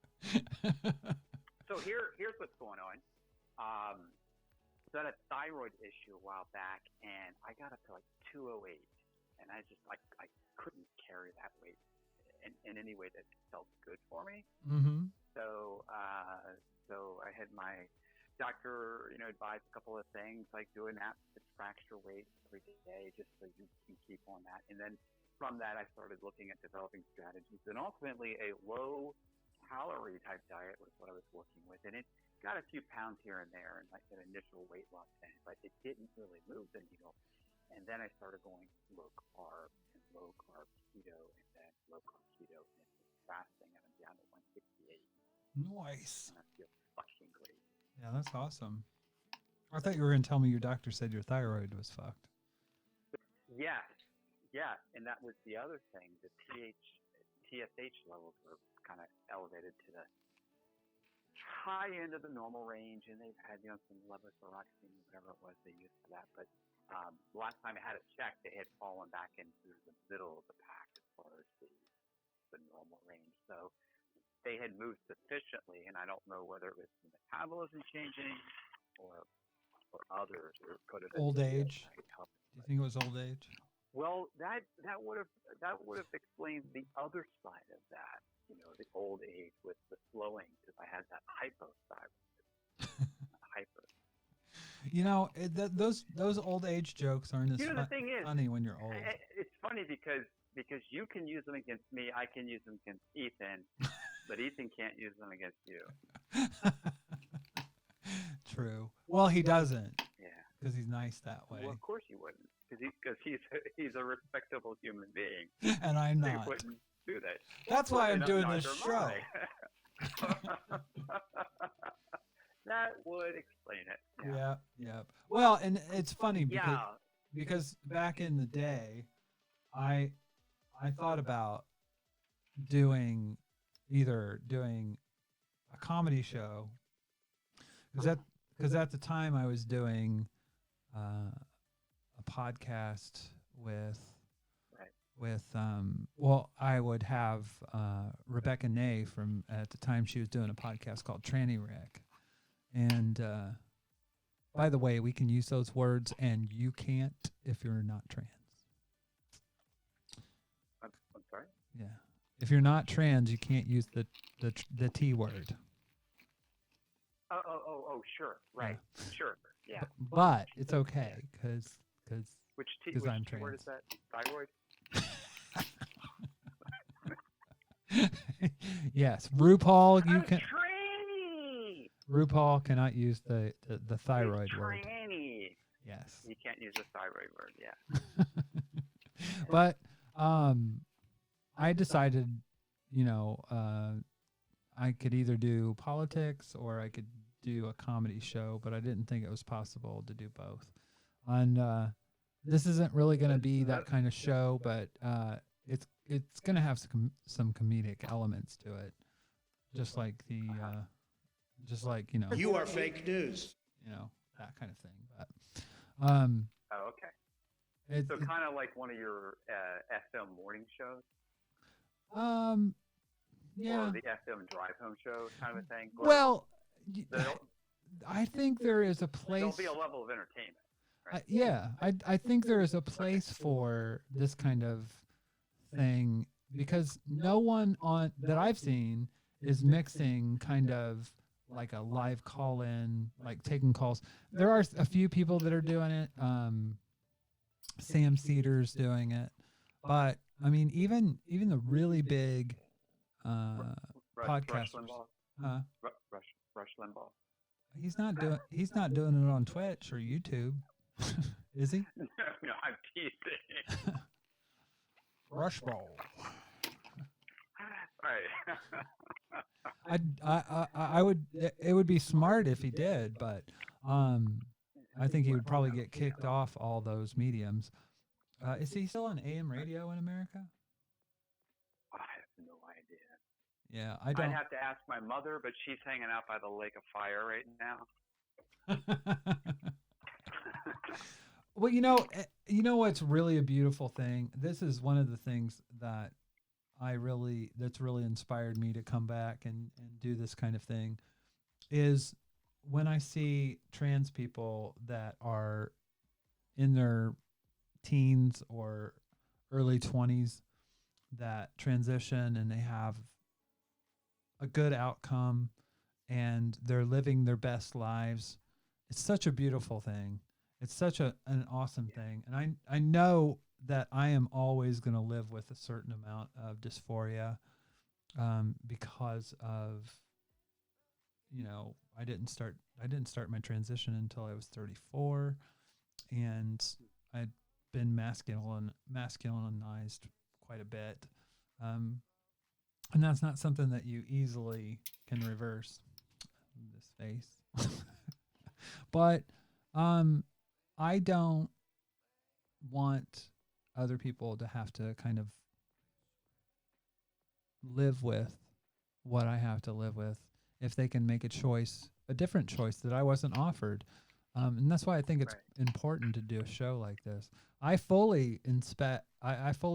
So here's what's going on. So I had a thyroid issue a while back, and I got up to like 208, and I just I couldn't carry that weight in any way that felt good for me. Mm-hmm. So I had my doctor, advise a couple of things like doing that, fracture weight every day, just so you can keep on that. And then from that, I started looking at developing strategies, and ultimately a low calorie type diet was what I was working with, and it got a few pounds here and there, and like an initial weight loss thing, but it didn't really move the needle. And then I started going low carb and low carb keto, and then low carb keto and fasting, and I'm down to 168. Nice. And I feel fucking great. Yeah, that's awesome. I thought you were going to tell me your doctor said your thyroid was fucked. Yeah, and that was the other thing. The TSH levels were kind of elevated to the high end of the normal range, and they've had some levothyroxine, whatever it was they used for that. But the last time I had it checked, they had fallen back into the middle of the pack as far as the normal range. So they had moved sufficiently, and I don't know whether it was the metabolism changing or others, or could have been Old age. Do you think it was old age? Well, that would have explained the other side of that, the old age with the slowing, because I had that hypothyroid. Those old age jokes aren't as the thing is, funny when you're old. It's funny because you can use them against me, I can use them against Ethan, but Ethan can't use them against you. True. Well, he doesn't. Yeah. Because he's nice that way. Well, of course he wouldn't, because he's a respectable human being. And I'm So not. he wouldn't do that. That's why I'm doing this show. That would explain it. Yeah. Well, and it's funny because back in the day, I thought about doing a comedy show, because at the time I was doing a podcast I would have Rebecca Ney from, at the time she was doing a podcast called Tranny Rick. And by the way, we can use those words, and you can't if you're not trans. I'm sorry? Yeah. If you're not trans, you can't use the T word. Oh, sure. Right. Yeah. Sure. Yeah. But it's okay because I'm trans. Which word is that? Thyroid? Yes, RuPaul. You can. Tranny. RuPaul cannot use the thyroid word. Tranny. Yes. You can't use the thyroid word. Yeah. But I decided, I could either do politics or I could do a comedy show, but I didn't think it was possible to do both. And this isn't really going to be that kind of show, but it's going to have some comedic elements to it, just like you are fake news, that kind of thing. But okay. So kind of like one of your FM morning shows. Yeah. Or the FM drive home show kind of a thing. Well, I think there is a place. There'll be a level of entertainment. Right? I think there is a place for this kind of thing, because no one that I've seen is mixing kind of like a live call in, like taking calls. There are a few people that are doing it. Sam Cedar's doing it, but I mean, even the really big Rush podcasters. Limbaugh. Rush Limbaugh. He's not doing it on Twitch or YouTube, is he? No, I'm teasing. Rush Bowl. Right. I would. It would be smart if he did, but I think he would probably get kicked off all those mediums. Is he still on AM radio in America? I have no idea. Yeah, I don't. I'd have to ask my mother, but she's hanging out by the lake of fire right now. Well, you know what's really a beautiful thing? This is one of the things that that's really inspired me to come back and do this kind of thing, is when I see trans people that are in their teens or early 20s that transition and they have a good outcome and they're living their best lives. It's such a beautiful thing. It's such an awesome thing. And I know that I am always going to live with a certain amount of dysphoria because of, I didn't start my transition until I was 34, and I'd been masculinized quite a bit. And that's not something that you easily can reverse. This face. But I don't want other people to have to kind of live with what I have to live with if they can make a different choice that I wasn't offered. And that's why I think it's important to do a show like this. I fully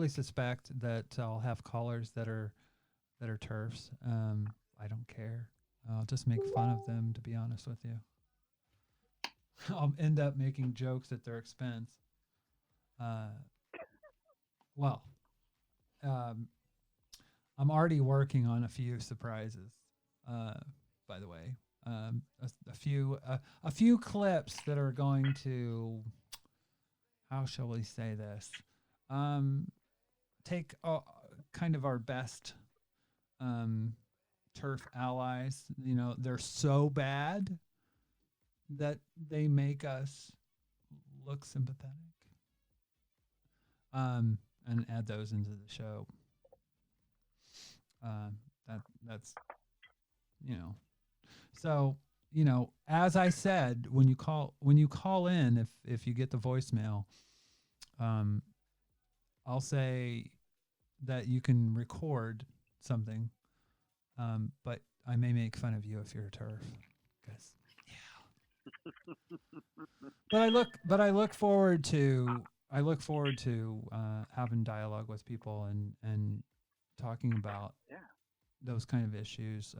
suspect that I'll have callers that are TERFs. I don't care. I'll just make fun of them, to be honest with you. I'll end up making jokes at their expense. I'm already working on a few surprises. By the way, a few clips that are going to, how shall we say this? Take kind of our best TERF allies. They're so bad that they make us look sympathetic. And add those into the show. That's So, as I said, when you call in, if you get the voicemail, I'll say that you can record something, but I may make fun of you if you're a TERF. But I look forward to having dialogue with people and talking about those kind of issues,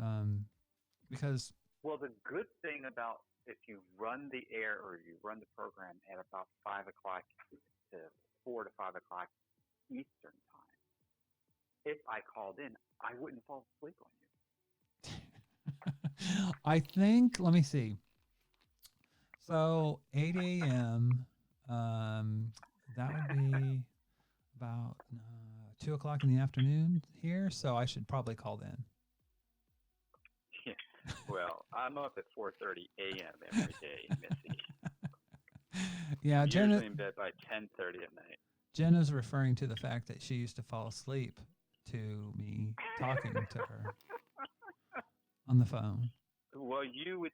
because the good thing about if you run the air or you run the program at about 5 o'clock to 4 to 5 o'clock Eastern time, if I called in, I wouldn't fall asleep on you. I think, let me see. So 8 a.m. That would be about 2 o'clock in the afternoon here. So I should probably call in. Yeah. Well, I'm up at 4:30 a.m. every day, Missy. Yeah, I'm Jenna, usually in bed by 10:30 at night. Jenna's referring to the fact that she used to fall asleep to me talking to her on the phone. Well, you would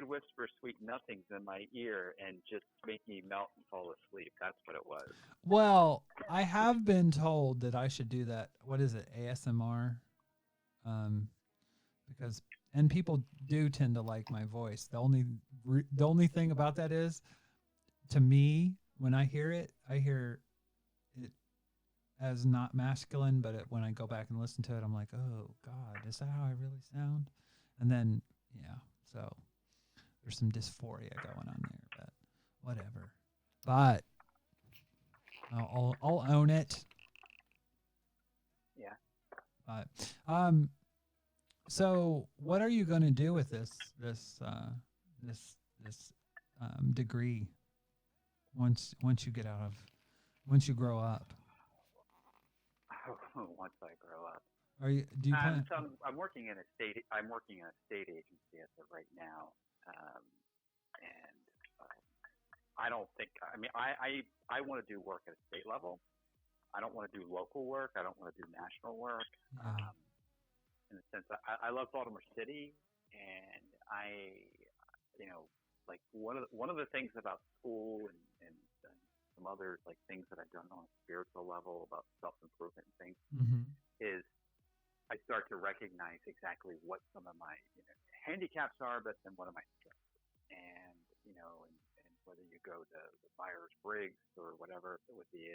whisper sweet nothings in my ear and just make me melt and fall asleep. That's what it was. Well, I have been told that I should do that. What is it? ASMR? Because people do tend to like my voice. The only thing about that is, to me, when I hear it as not masculine, but when I go back and listen to it, I'm like, oh God, is that how I really sound? And then, so there's some dysphoria going on there, but whatever. But I'll own it. Yeah. But So, what are you going to do with this degree once you get once you grow up? Once I grow up. Do you plan? So I'm working in a state agency as of right now, and I don't think. I mean, I want to do work at a state level. I don't want to do local work. I don't want to do national work. Yeah. In the sense that I love Baltimore City, and like one of the things about school and some other like things that I've done on a spiritual level about self improvement and things Mm-hmm. is I start to recognize exactly what some of my handicaps are, but then what are my strengths, and and whether you go to the Myers Briggs or whatever it would be,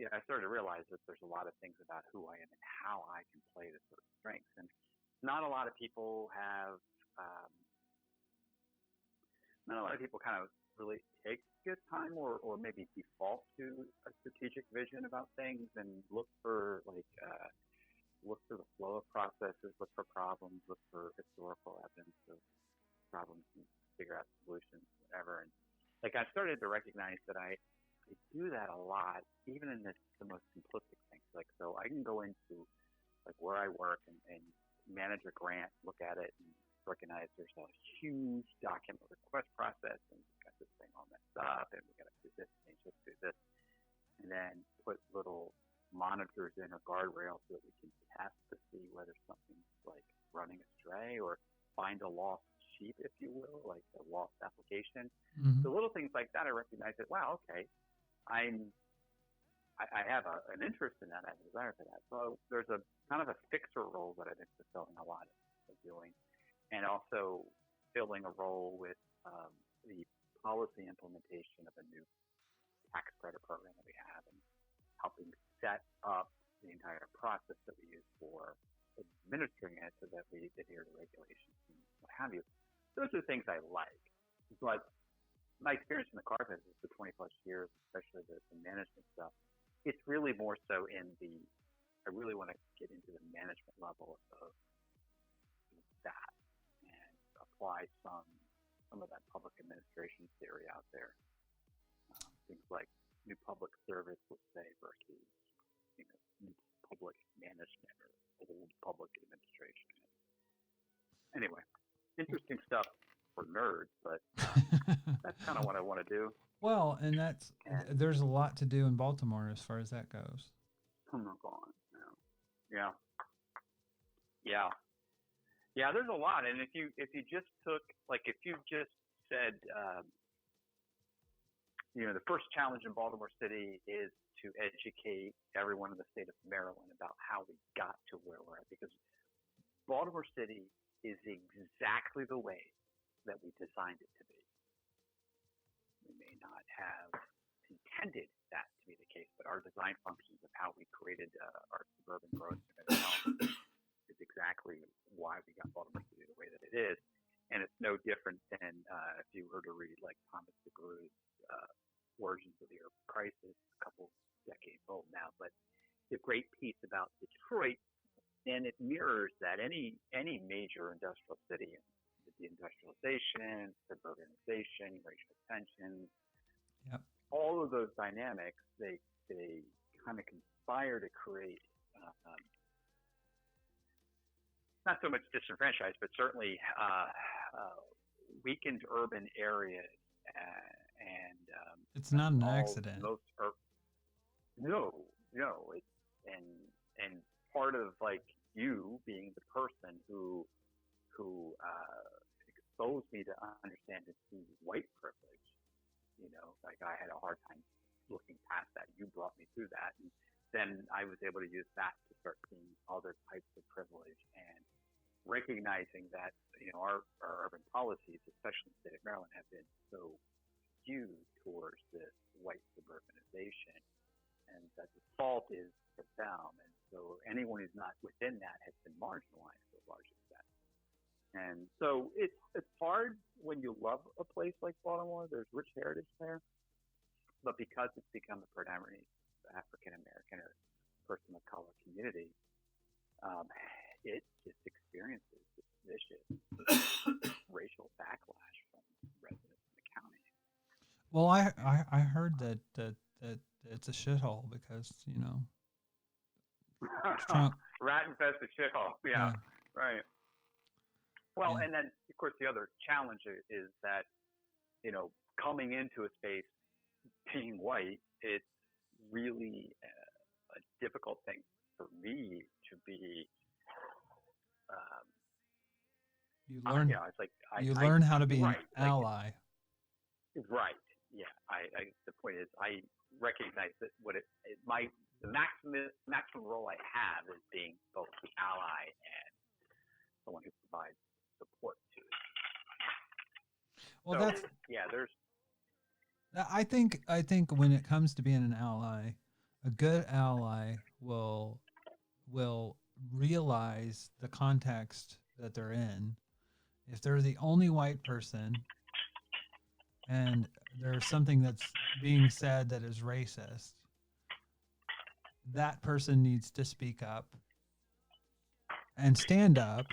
I started to realize that there's a lot of things about who I am and how I can play to certain strengths. And not a lot of people have, not a lot of people kind of really take good time or maybe default to a strategic vision about things and look for the flow of processes, look for problems, look for historical evidence of problems and figure out solutions, whatever. And like I started to recognize that I do that a lot, even in the most simplistic things. Like, so I can go into like where I work and manage a grant, look at it, and recognize there's a huge document request process, and we've got this thing all messed up, and we got to do this, and just do this, and then put little monitors in or guardrails so that we can test to see whether something's like running astray or find a lost sheep, if you will, like a lost application. Mm-hmm. The little things like that, I recognize that, wow, okay, I have an interest in that. I have a desire for that. So there's a kind of a fixer role that I've been fulfilling a lot of doing, and also filling a role with the policy implementation of a new tax credit program that we have, and helping set up the entire process that we use for administering it so that we adhere to regulations and what have you. Those are the things I like. But my experience in the car business for 20 plus years, especially the management stuff, it's really more so I really want to get into the management level of that and apply some of that public administration theory out there. Things like new public service, let's say, versus new public management or old public administration. Anyway, interesting stuff for nerds, but that's kind of what I want to do. Well, and there's a lot to do in Baltimore as far as that goes. Oh my God, yeah. There's a lot, and if you just said, the first challenge in Baltimore City is to educate everyone in the state of Maryland about how we got to where we're at, because Baltimore City is exactly the way that we designed it to be. We may not have intended that to be the case, but our design functions of how we created our suburban growth is exactly why we got Baltimore City the way that it is. And it's no different than if you were to read like Thomas DeGroo's Origins of the Urban Crisis, a couple decades old now, but the great piece about Detroit, and it mirrors that any major industrial city, the industrialization, suburbanization, racial tension, yep. All of those dynamics, they kind of conspire to create not so much disenfranchised, but certainly weakened urban areas. And it's not an accident. No, it's and part of like you being the person who exposed me to understand and see white privilege. Like I had a hard time looking past that. You brought me through that, and then I was able to use that to start seeing other types of privilege and recognizing that our urban policies, especially in the state of Maryland, have been so skewed towards this white suburbanization, and that the fault is for them, and so anyone who's not within that has been marginalized to a large extent. And so it's hard when you love a place like Baltimore. There's rich heritage there, but because it's become a predominantly African American or person of color community, it just experiences this vicious racial backlash from residents in the county. Well, I heard that it's a shithole because Trump. Rat infested shithole. Yeah, right. Well, Yeah. and then of course the other challenge is that coming into a space being white, it's really a difficult thing for me to be. You learn. It's like You learn how to be right, an ally. Right. Yeah. The point is, I recognize that the maximum role I have is being both the ally and someone who provides support to it. Well, so, that's. there's. I think when it comes to being an ally, a good ally will realize the context that they're in. If they're the only white person and there's something that's being said that is racist, that person needs to speak up and stand up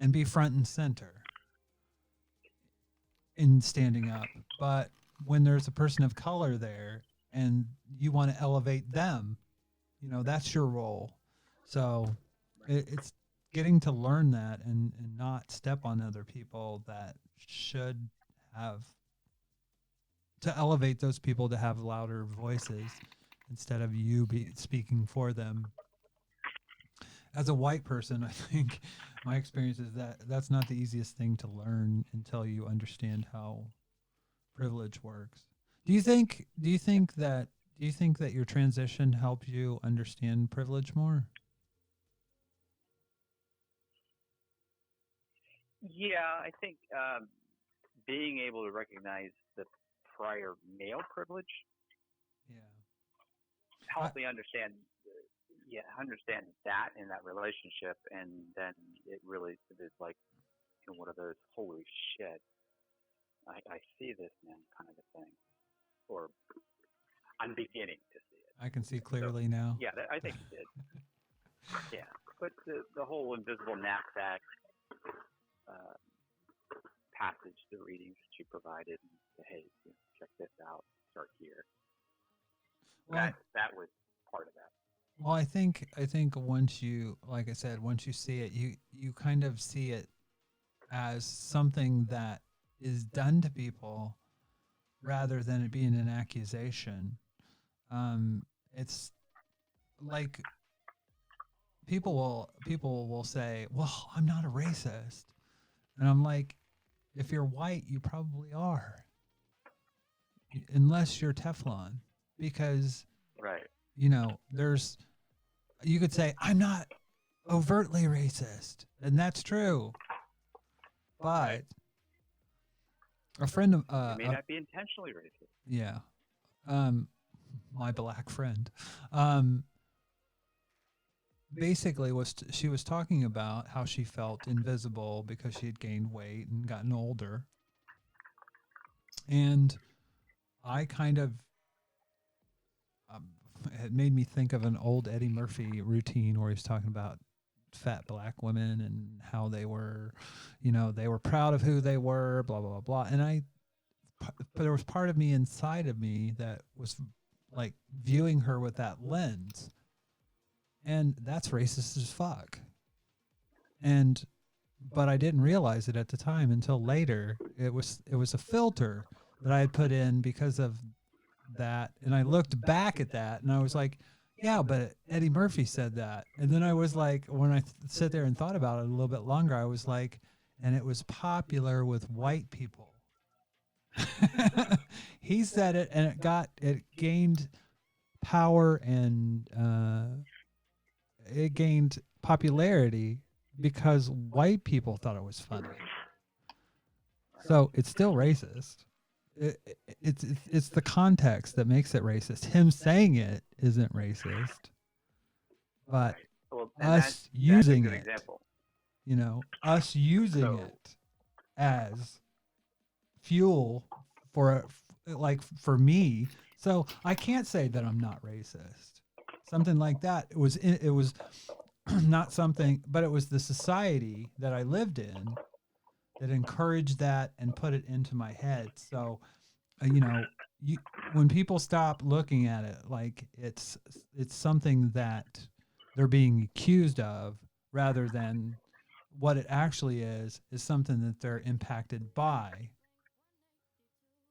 and be front and center in standing up. But when there's a person of color there and you want to elevate them, that's your role. So it's getting to learn that and not step on other people that should have to elevate those people to have louder voices instead of you speaking for them. As a white person, I think my experience is that that's not the easiest thing to learn until you understand how privilege works. Do you think that your transition helped you understand privilege more? Yeah, I think being able to recognize the prior male privilege helped me understand that in that relationship, and then it is like one of those holy shit, I see this now kind of a thing, or I'm beginning to see it. I can see clearly now. Yeah, I think it did. Yeah, but the whole invisible knapsack passage, the readings that you provided, and say, hey, check this out, start here. Well, that was part of that. Well, I think once you, like I said, once you see it, you kind of see it as something that is done to people rather than it being an accusation. It's like people will say, "Well, I'm not a racist," and I'm like, if you're white, you probably are, unless you're Teflon, because right. You could say, I'm not overtly racist, and that's true. But a friend of you may not be intentionally racist. Yeah. My black friend. Basically she was talking about how she felt invisible because she had gained weight and gotten older. And I kind of it made me think of an old Eddie Murphy routine where he's talking about fat black women and how they were, they were proud of who they were, blah, blah, blah, blah. And but there was part of me inside of me that was like viewing her with that lens. And that's racist as fuck. But I didn't realize it at the time until later. It was a filter that I had put in because of that, and I looked back at that and I was like, yeah, but Eddie Murphy said that. And then I was like, when I sat there and thought about it a little bit longer, I was like, and it was popular with white people. He said it, and it gained power, and it gained popularity because white people thought it was funny. So it's still racist. It's the context that makes it racist. Him saying it isn't racist, but us using it, us using it as fuel for me. So I can't say that I'm not racist. Something like that. It was not something, but it was the society that I lived in that encouraged that and put it into my head. So, you know, when people stop looking at it like it's something that they're being accused of, rather than what it actually is something that they're impacted by,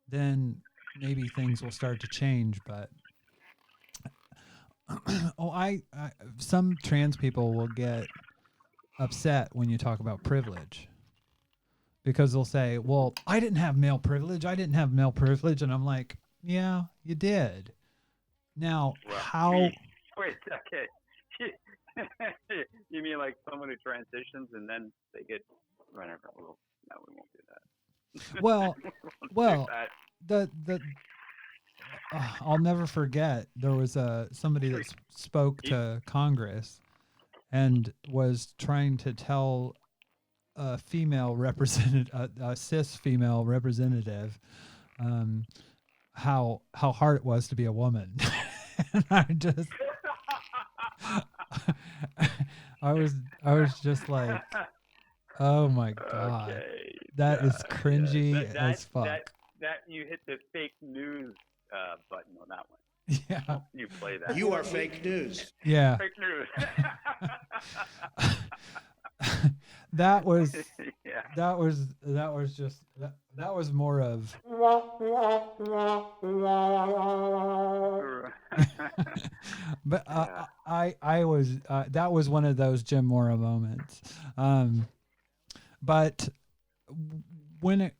then maybe things will start to change. But some trans people will get upset when you talk about privilege, because they'll say, well, I didn't have male privilege. And I'm like, yeah, you did. Now, how? Wait a second. You mean like someone who transitions and then they get whatever? Well, no, we won't do that. Well, I'll never forget. There was somebody that spoke to Congress and was trying to tell a female representative, a cis female representative, how hard it was to be a woman. And I just, I was just like, oh my God, Okay. that is cringy as fuck. That you hit the fake news button on that one. Yeah. You play that. You are fake news. Yeah. Fake news. that was Yeah. that was more of but I was that was one of those Jim Mora moments. But when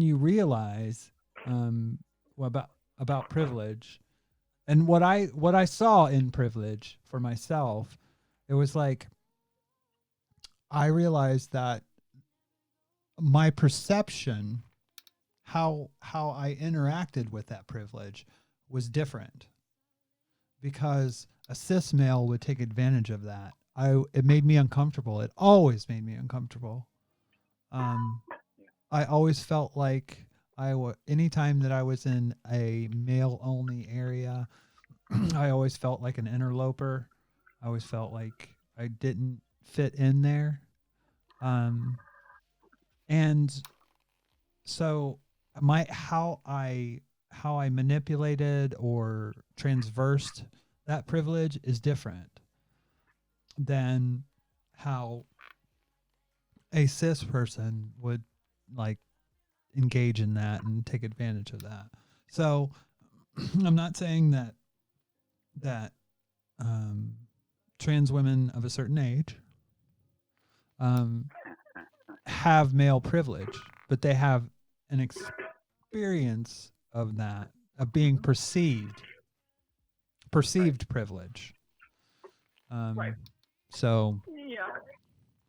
you realize about privilege, and what I saw in privilege for myself, it was like I realized that my perception, how I interacted with that privilege, was different, because a cis male would take advantage of that. It made me uncomfortable. It always made me uncomfortable. I always felt like anytime that I was in a male only area, I always felt like an interloper. I always felt like I didn't fit in there. And so how I manipulated or transversed that privilege is different than how a cis person would like engage in that and take advantage of that. So I'm not saying that trans women of a certain age have male privilege, but they have an experience of that, of being perceived privilege. Right. So yeah,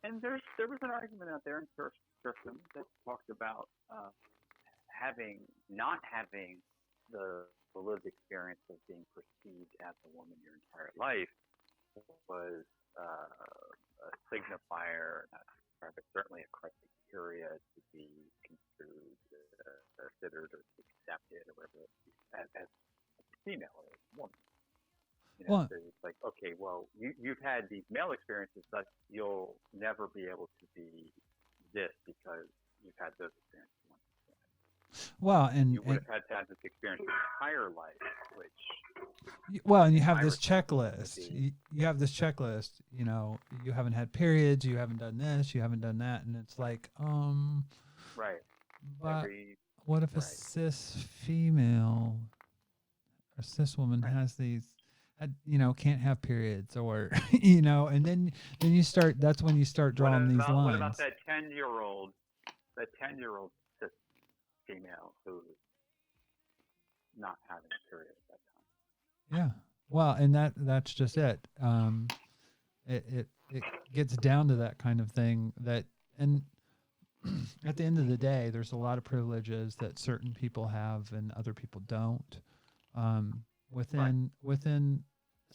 and there was an argument out there in Kirkham that talked about not having the lived experience of being perceived as a woman your entire life was a signifier, but certainly a criteria to be considered or accepted or whatever as a female or a woman. So it's like, okay, well, you've had these male experiences, but you'll never be able to be this because you've had those experiences. Well, and you would have had this experience your entire life, which. Well, and you have this checklist. You have this checklist. You haven't had periods. You haven't done this. You haven't done that, and it's like, Right. But what if a cis female, a cis woman has these, can't have periods, or and then you start. That's when you start drawing these lines. What about that 10-year-old cis female who's not having a period at that time? Yeah. Well, and that's just it. It gets down to that kind of thing, and at the end of the day, there's a lot of privileges that certain people have and other people don't. Within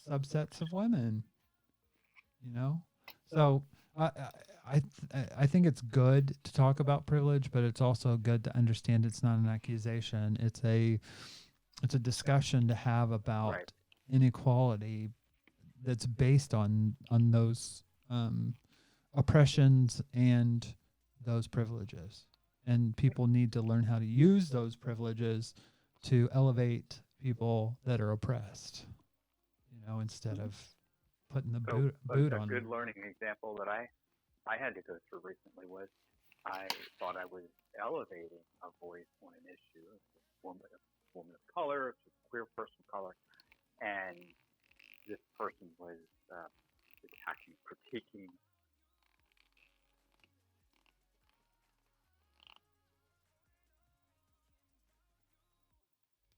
subsets of women, So I think it's good to talk about privilege, but it's also good to understand it's not an accusation. It's a discussion to have about inequality that's based on those oppressions and those privileges. And people need to learn how to use those privileges to elevate people that are oppressed, instead of putting the boot on a good them. learning example that I had to go through recently was I thought I was elevating a voice on an issue of a woman of color, a queer person of color, and this person was attacking, critiquing.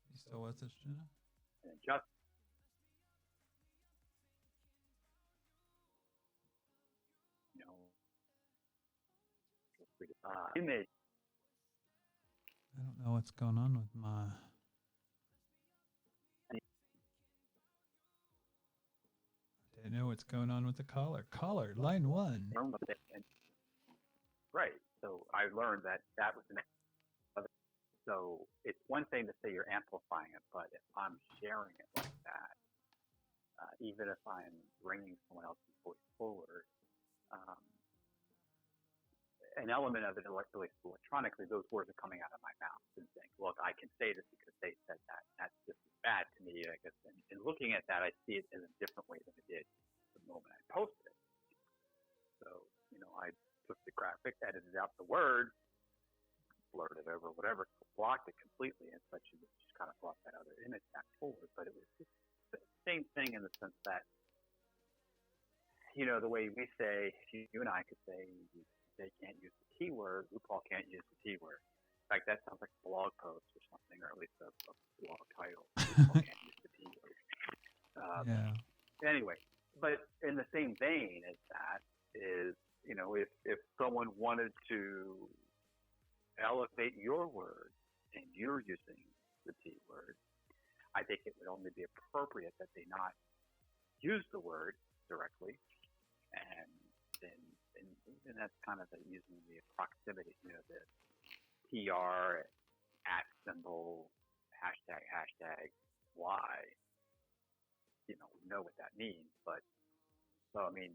You still with us, Jenna? And just image. I don't know what's going on with my. I know what's going on with the caller. Caller, line 1. Right. So I learned that was an. So it's one thing to say you're amplifying it, but if I'm sharing it like that, even if I'm bringing someone else's voice forward, an element of it electronically, those words are coming out of my mouth and saying, look, I can say this because they said that. That's just as bad to me, I guess. And looking at that, I see it in a different way than I did the moment I posted it. So, I took the graphic, edited out the word, blurred it over, whatever, blocked it completely, and such, and just kind of brought that other image back forward. But it was just the same thing in the sense that, the way we say, you and I could say, they can't use the T word, RuPaul can't use the T word. In fact, that sounds like a blog post or something, or at least a blog title. RuPaul can't use the T word. Yeah. Anyway, but in the same vein as that is, if someone wanted to elevate your word and you're using the T word, I think it would only be appropriate that they not use the word directly, and that's kind of using the proximity, the PR @ hashtag why, we know what that means. But so, I mean,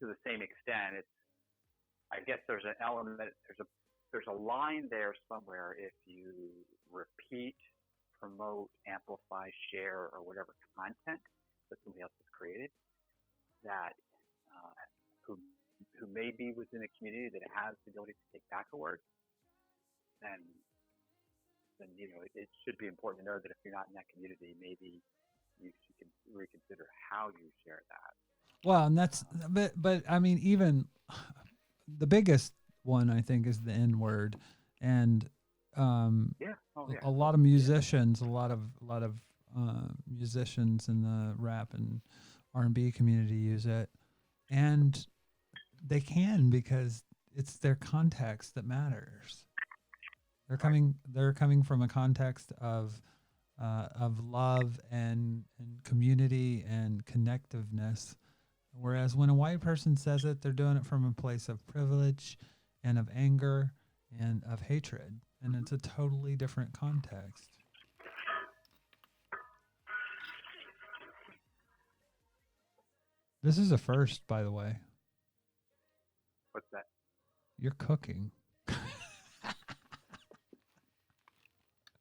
to the same extent, I guess there's an element, there's a line there somewhere. If you repeat, promote, amplify, share, or whatever content that somebody else has created, that who may be within a community that has the ability to take back a word, then it should be important to know that if you're not in that community, maybe you should reconsider how you share that. Well, and that's, but I mean, even the biggest one I think is the N word, and a lot of musicians, a lot of musicians in the rap and R&B community use it, and they can, because it's their context that matters. They're coming from a context of love and community and connectiveness. Whereas when a white person says it, they're doing it from a place of privilege and of anger and of hatred. And it's a totally different context. This is a first, by the way. What's that? You're cooking. Am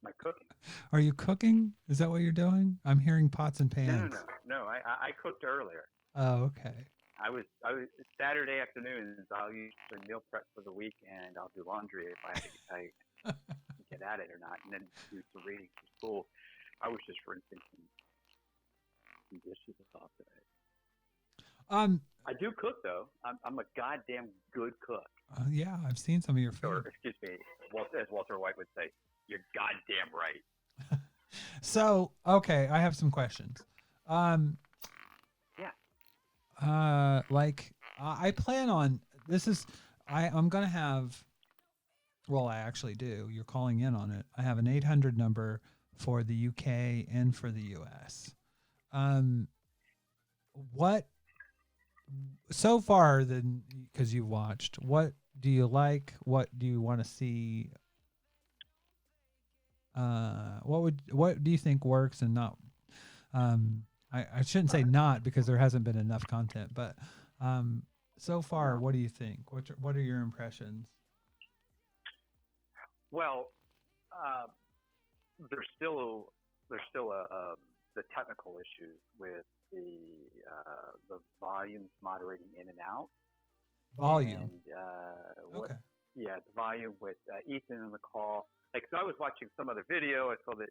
I cooking? Are you cooking? Is that what you're doing? I'm hearing pots and pans. No. I cooked earlier. Oh, okay. I was Saturday afternoons. I'll usually meal prep for the week, and I'll do laundry if I have to get at it or not, and then do some reading for school. I was just rinsing some dishes off today. I do cook though. I'm a goddamn good cook. Yeah, I've seen some of your food. Or excuse me, as Walter White would say, you're goddamn right. So, okay, I have some questions. I plan on this. I'm gonna have. Well, I actually do. You're calling in on it. I have an 800 number for the UK and for the US. What so far, then, because you've watched, what do you like? What do you want to see? What do you think works and not? I shouldn't say not because there hasn't been enough content, but so far, No. what do you think? What are your impressions? Well, there's still the technical issues with the volumes moderating in and out. Volume. And Okay. yeah, the volume with Ethan on the call. Like, so I was watching some other video. I saw that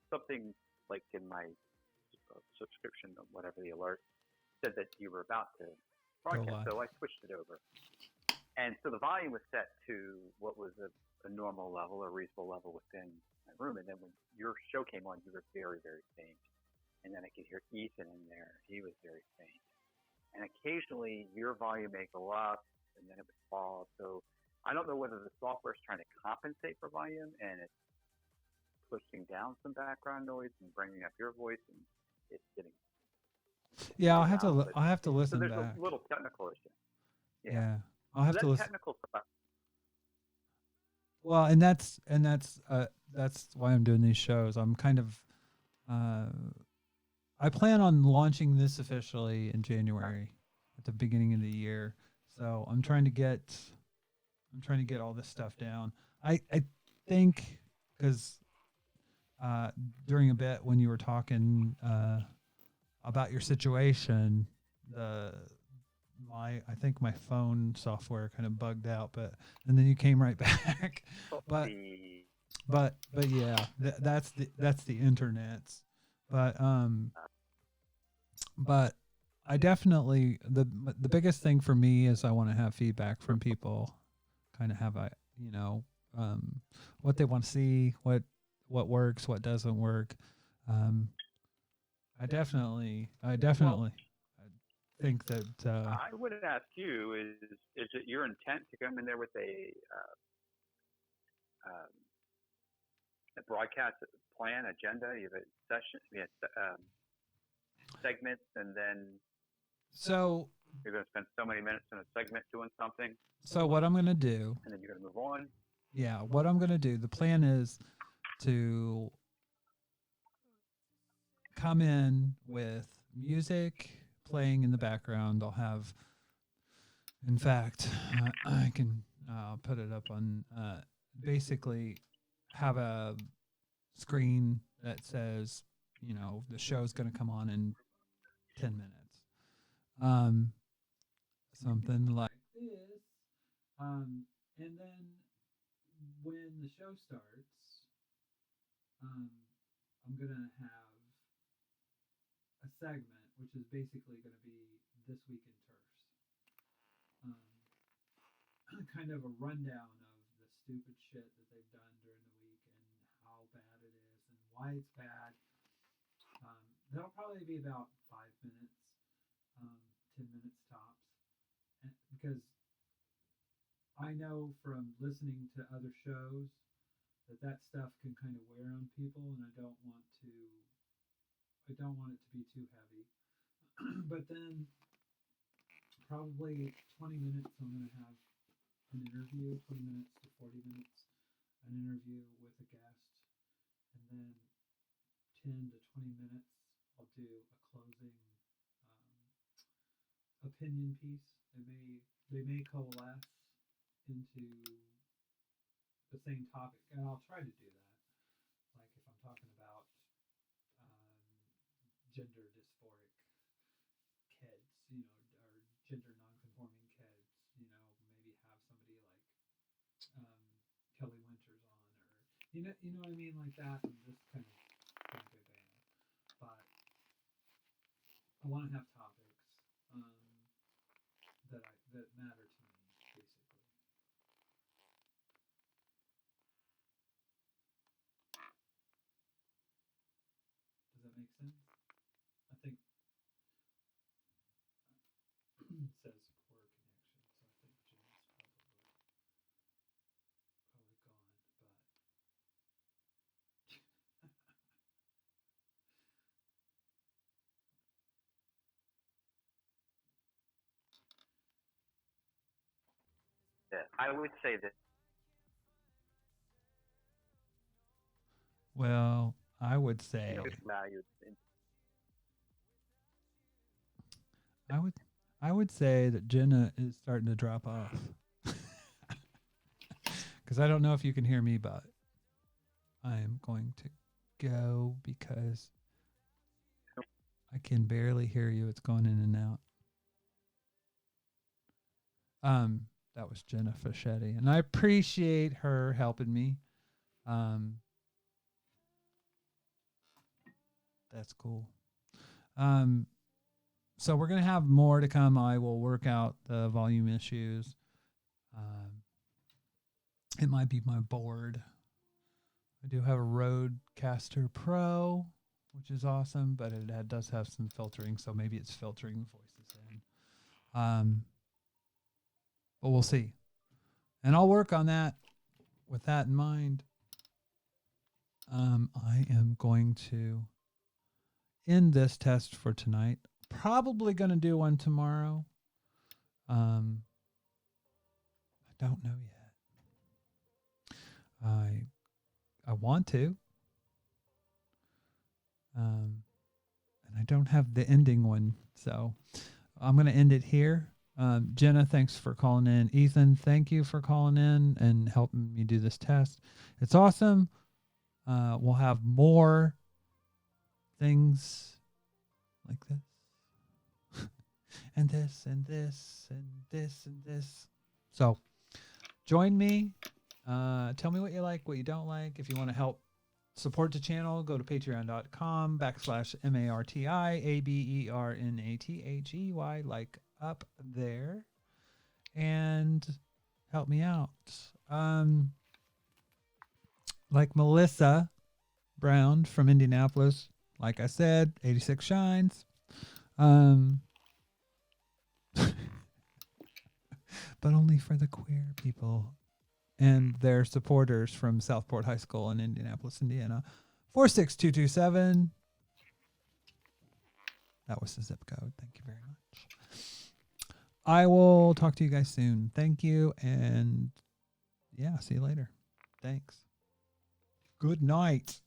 something like in my subscription, or whatever the alert said that you were about to broadcast. So I switched it over, and so the volume was set to what was a normal level, a reasonable level within my room. And then when your show came on, you were very, very faint. And then I could hear Ethan in there. He was very faint. And occasionally your volume may go up and then it would fall. So I don't know whether the software is trying to compensate for volume and it's pushing down some background noise and bringing up your voice, and it's getting. Yeah, I'll have to listen so there's back. a little technical issue. Yeah, I'll have so to listen. Technical stuff. Well, and that's why I'm doing these shows. I'm kind of I plan on launching this officially in January at the beginning of the year. So I'm trying to get all this stuff down. I think because during a bit when you were talking about your situation, I think my phone software kind of bugged out, and then you came right back. but yeah, that's the internet. But I definitely the biggest thing for me is I want to have feedback from people, kind of have what they want to see, what works, what doesn't work. I definitely think that I would ask you: is it your intent to come in there with a broadcast plan, agenda? You have a session, segments, and then so you're going to spend so many minutes in a segment doing something. So what I'm going to do, and then you're going to move on. Yeah, what I'm going to do. The plan is to come in with music playing in the background. I'll have, in fact, I can put it up on, basically have a screen that says, the show's going to come on in 10 minutes. Something like this. And then when the show starts, I'm going to have a segment, which is basically going to be This Week in Terps. Kind of a rundown of the stupid shit that they've done during the week and how bad it is and why it's bad. That'll probably be about 5 minutes, 10 minutes tops, because I know from listening to other shows that stuff can kind of wear on people, and I don't want it to be too heavy. But then probably 20 minutes I'm going to have an interview, 20 minutes to 40 minutes, an interview with a guest, and then 10 to 20 minutes I'll do a closing opinion piece. They may coalesce into the same topic, and I'll try to do that. Like if I'm talking about gender dysphoric kids, or gender nonconforming kids, maybe have somebody like Kelly Winters on, or you know what I mean, like that, and just kind of go bam. But I want to have topics that matter to me, basically. Does that make sense? I think it says poor connection, so I think Jim's probably gone, but I would say that. well, I would say Value. I would say that Jenna is starting to drop off. Because I don't know if you can hear me, but I am going to go because I can barely hear you. It's going in and out. That was Jenna Fischetti, and I appreciate her helping me. That's cool. So we're gonna have more to come. I will work out the volume issues. It might be my board. I do have a Rodecaster Pro, which is awesome, but it does have some filtering, so maybe it's filtering the voices in. But we'll see. And I'll work on that with that in mind. I am going to end this test for tonight. Probably going to do one tomorrow. I don't know yet. I want to. And I don't have the ending one, so I'm going to end it here. Jenna, thanks for calling in. Ethan, thank you for calling in and helping me do this test. It's awesome. We'll have more things like this. And this, and this, and this, and this. So join me. Tell me what you like, what you don't like. If you want to help support the channel, go to patreon.com/MartiAbernathey, like up there, and help me out. Like Melissa Brown from Indianapolis, like I said, 86 shines. But only for the queer people and their supporters from Southport High School in Indianapolis, Indiana. 46227. That was the zip code. Thank you very much. I will talk to you guys soon. Thank you. And yeah, see you later. Thanks. Good night.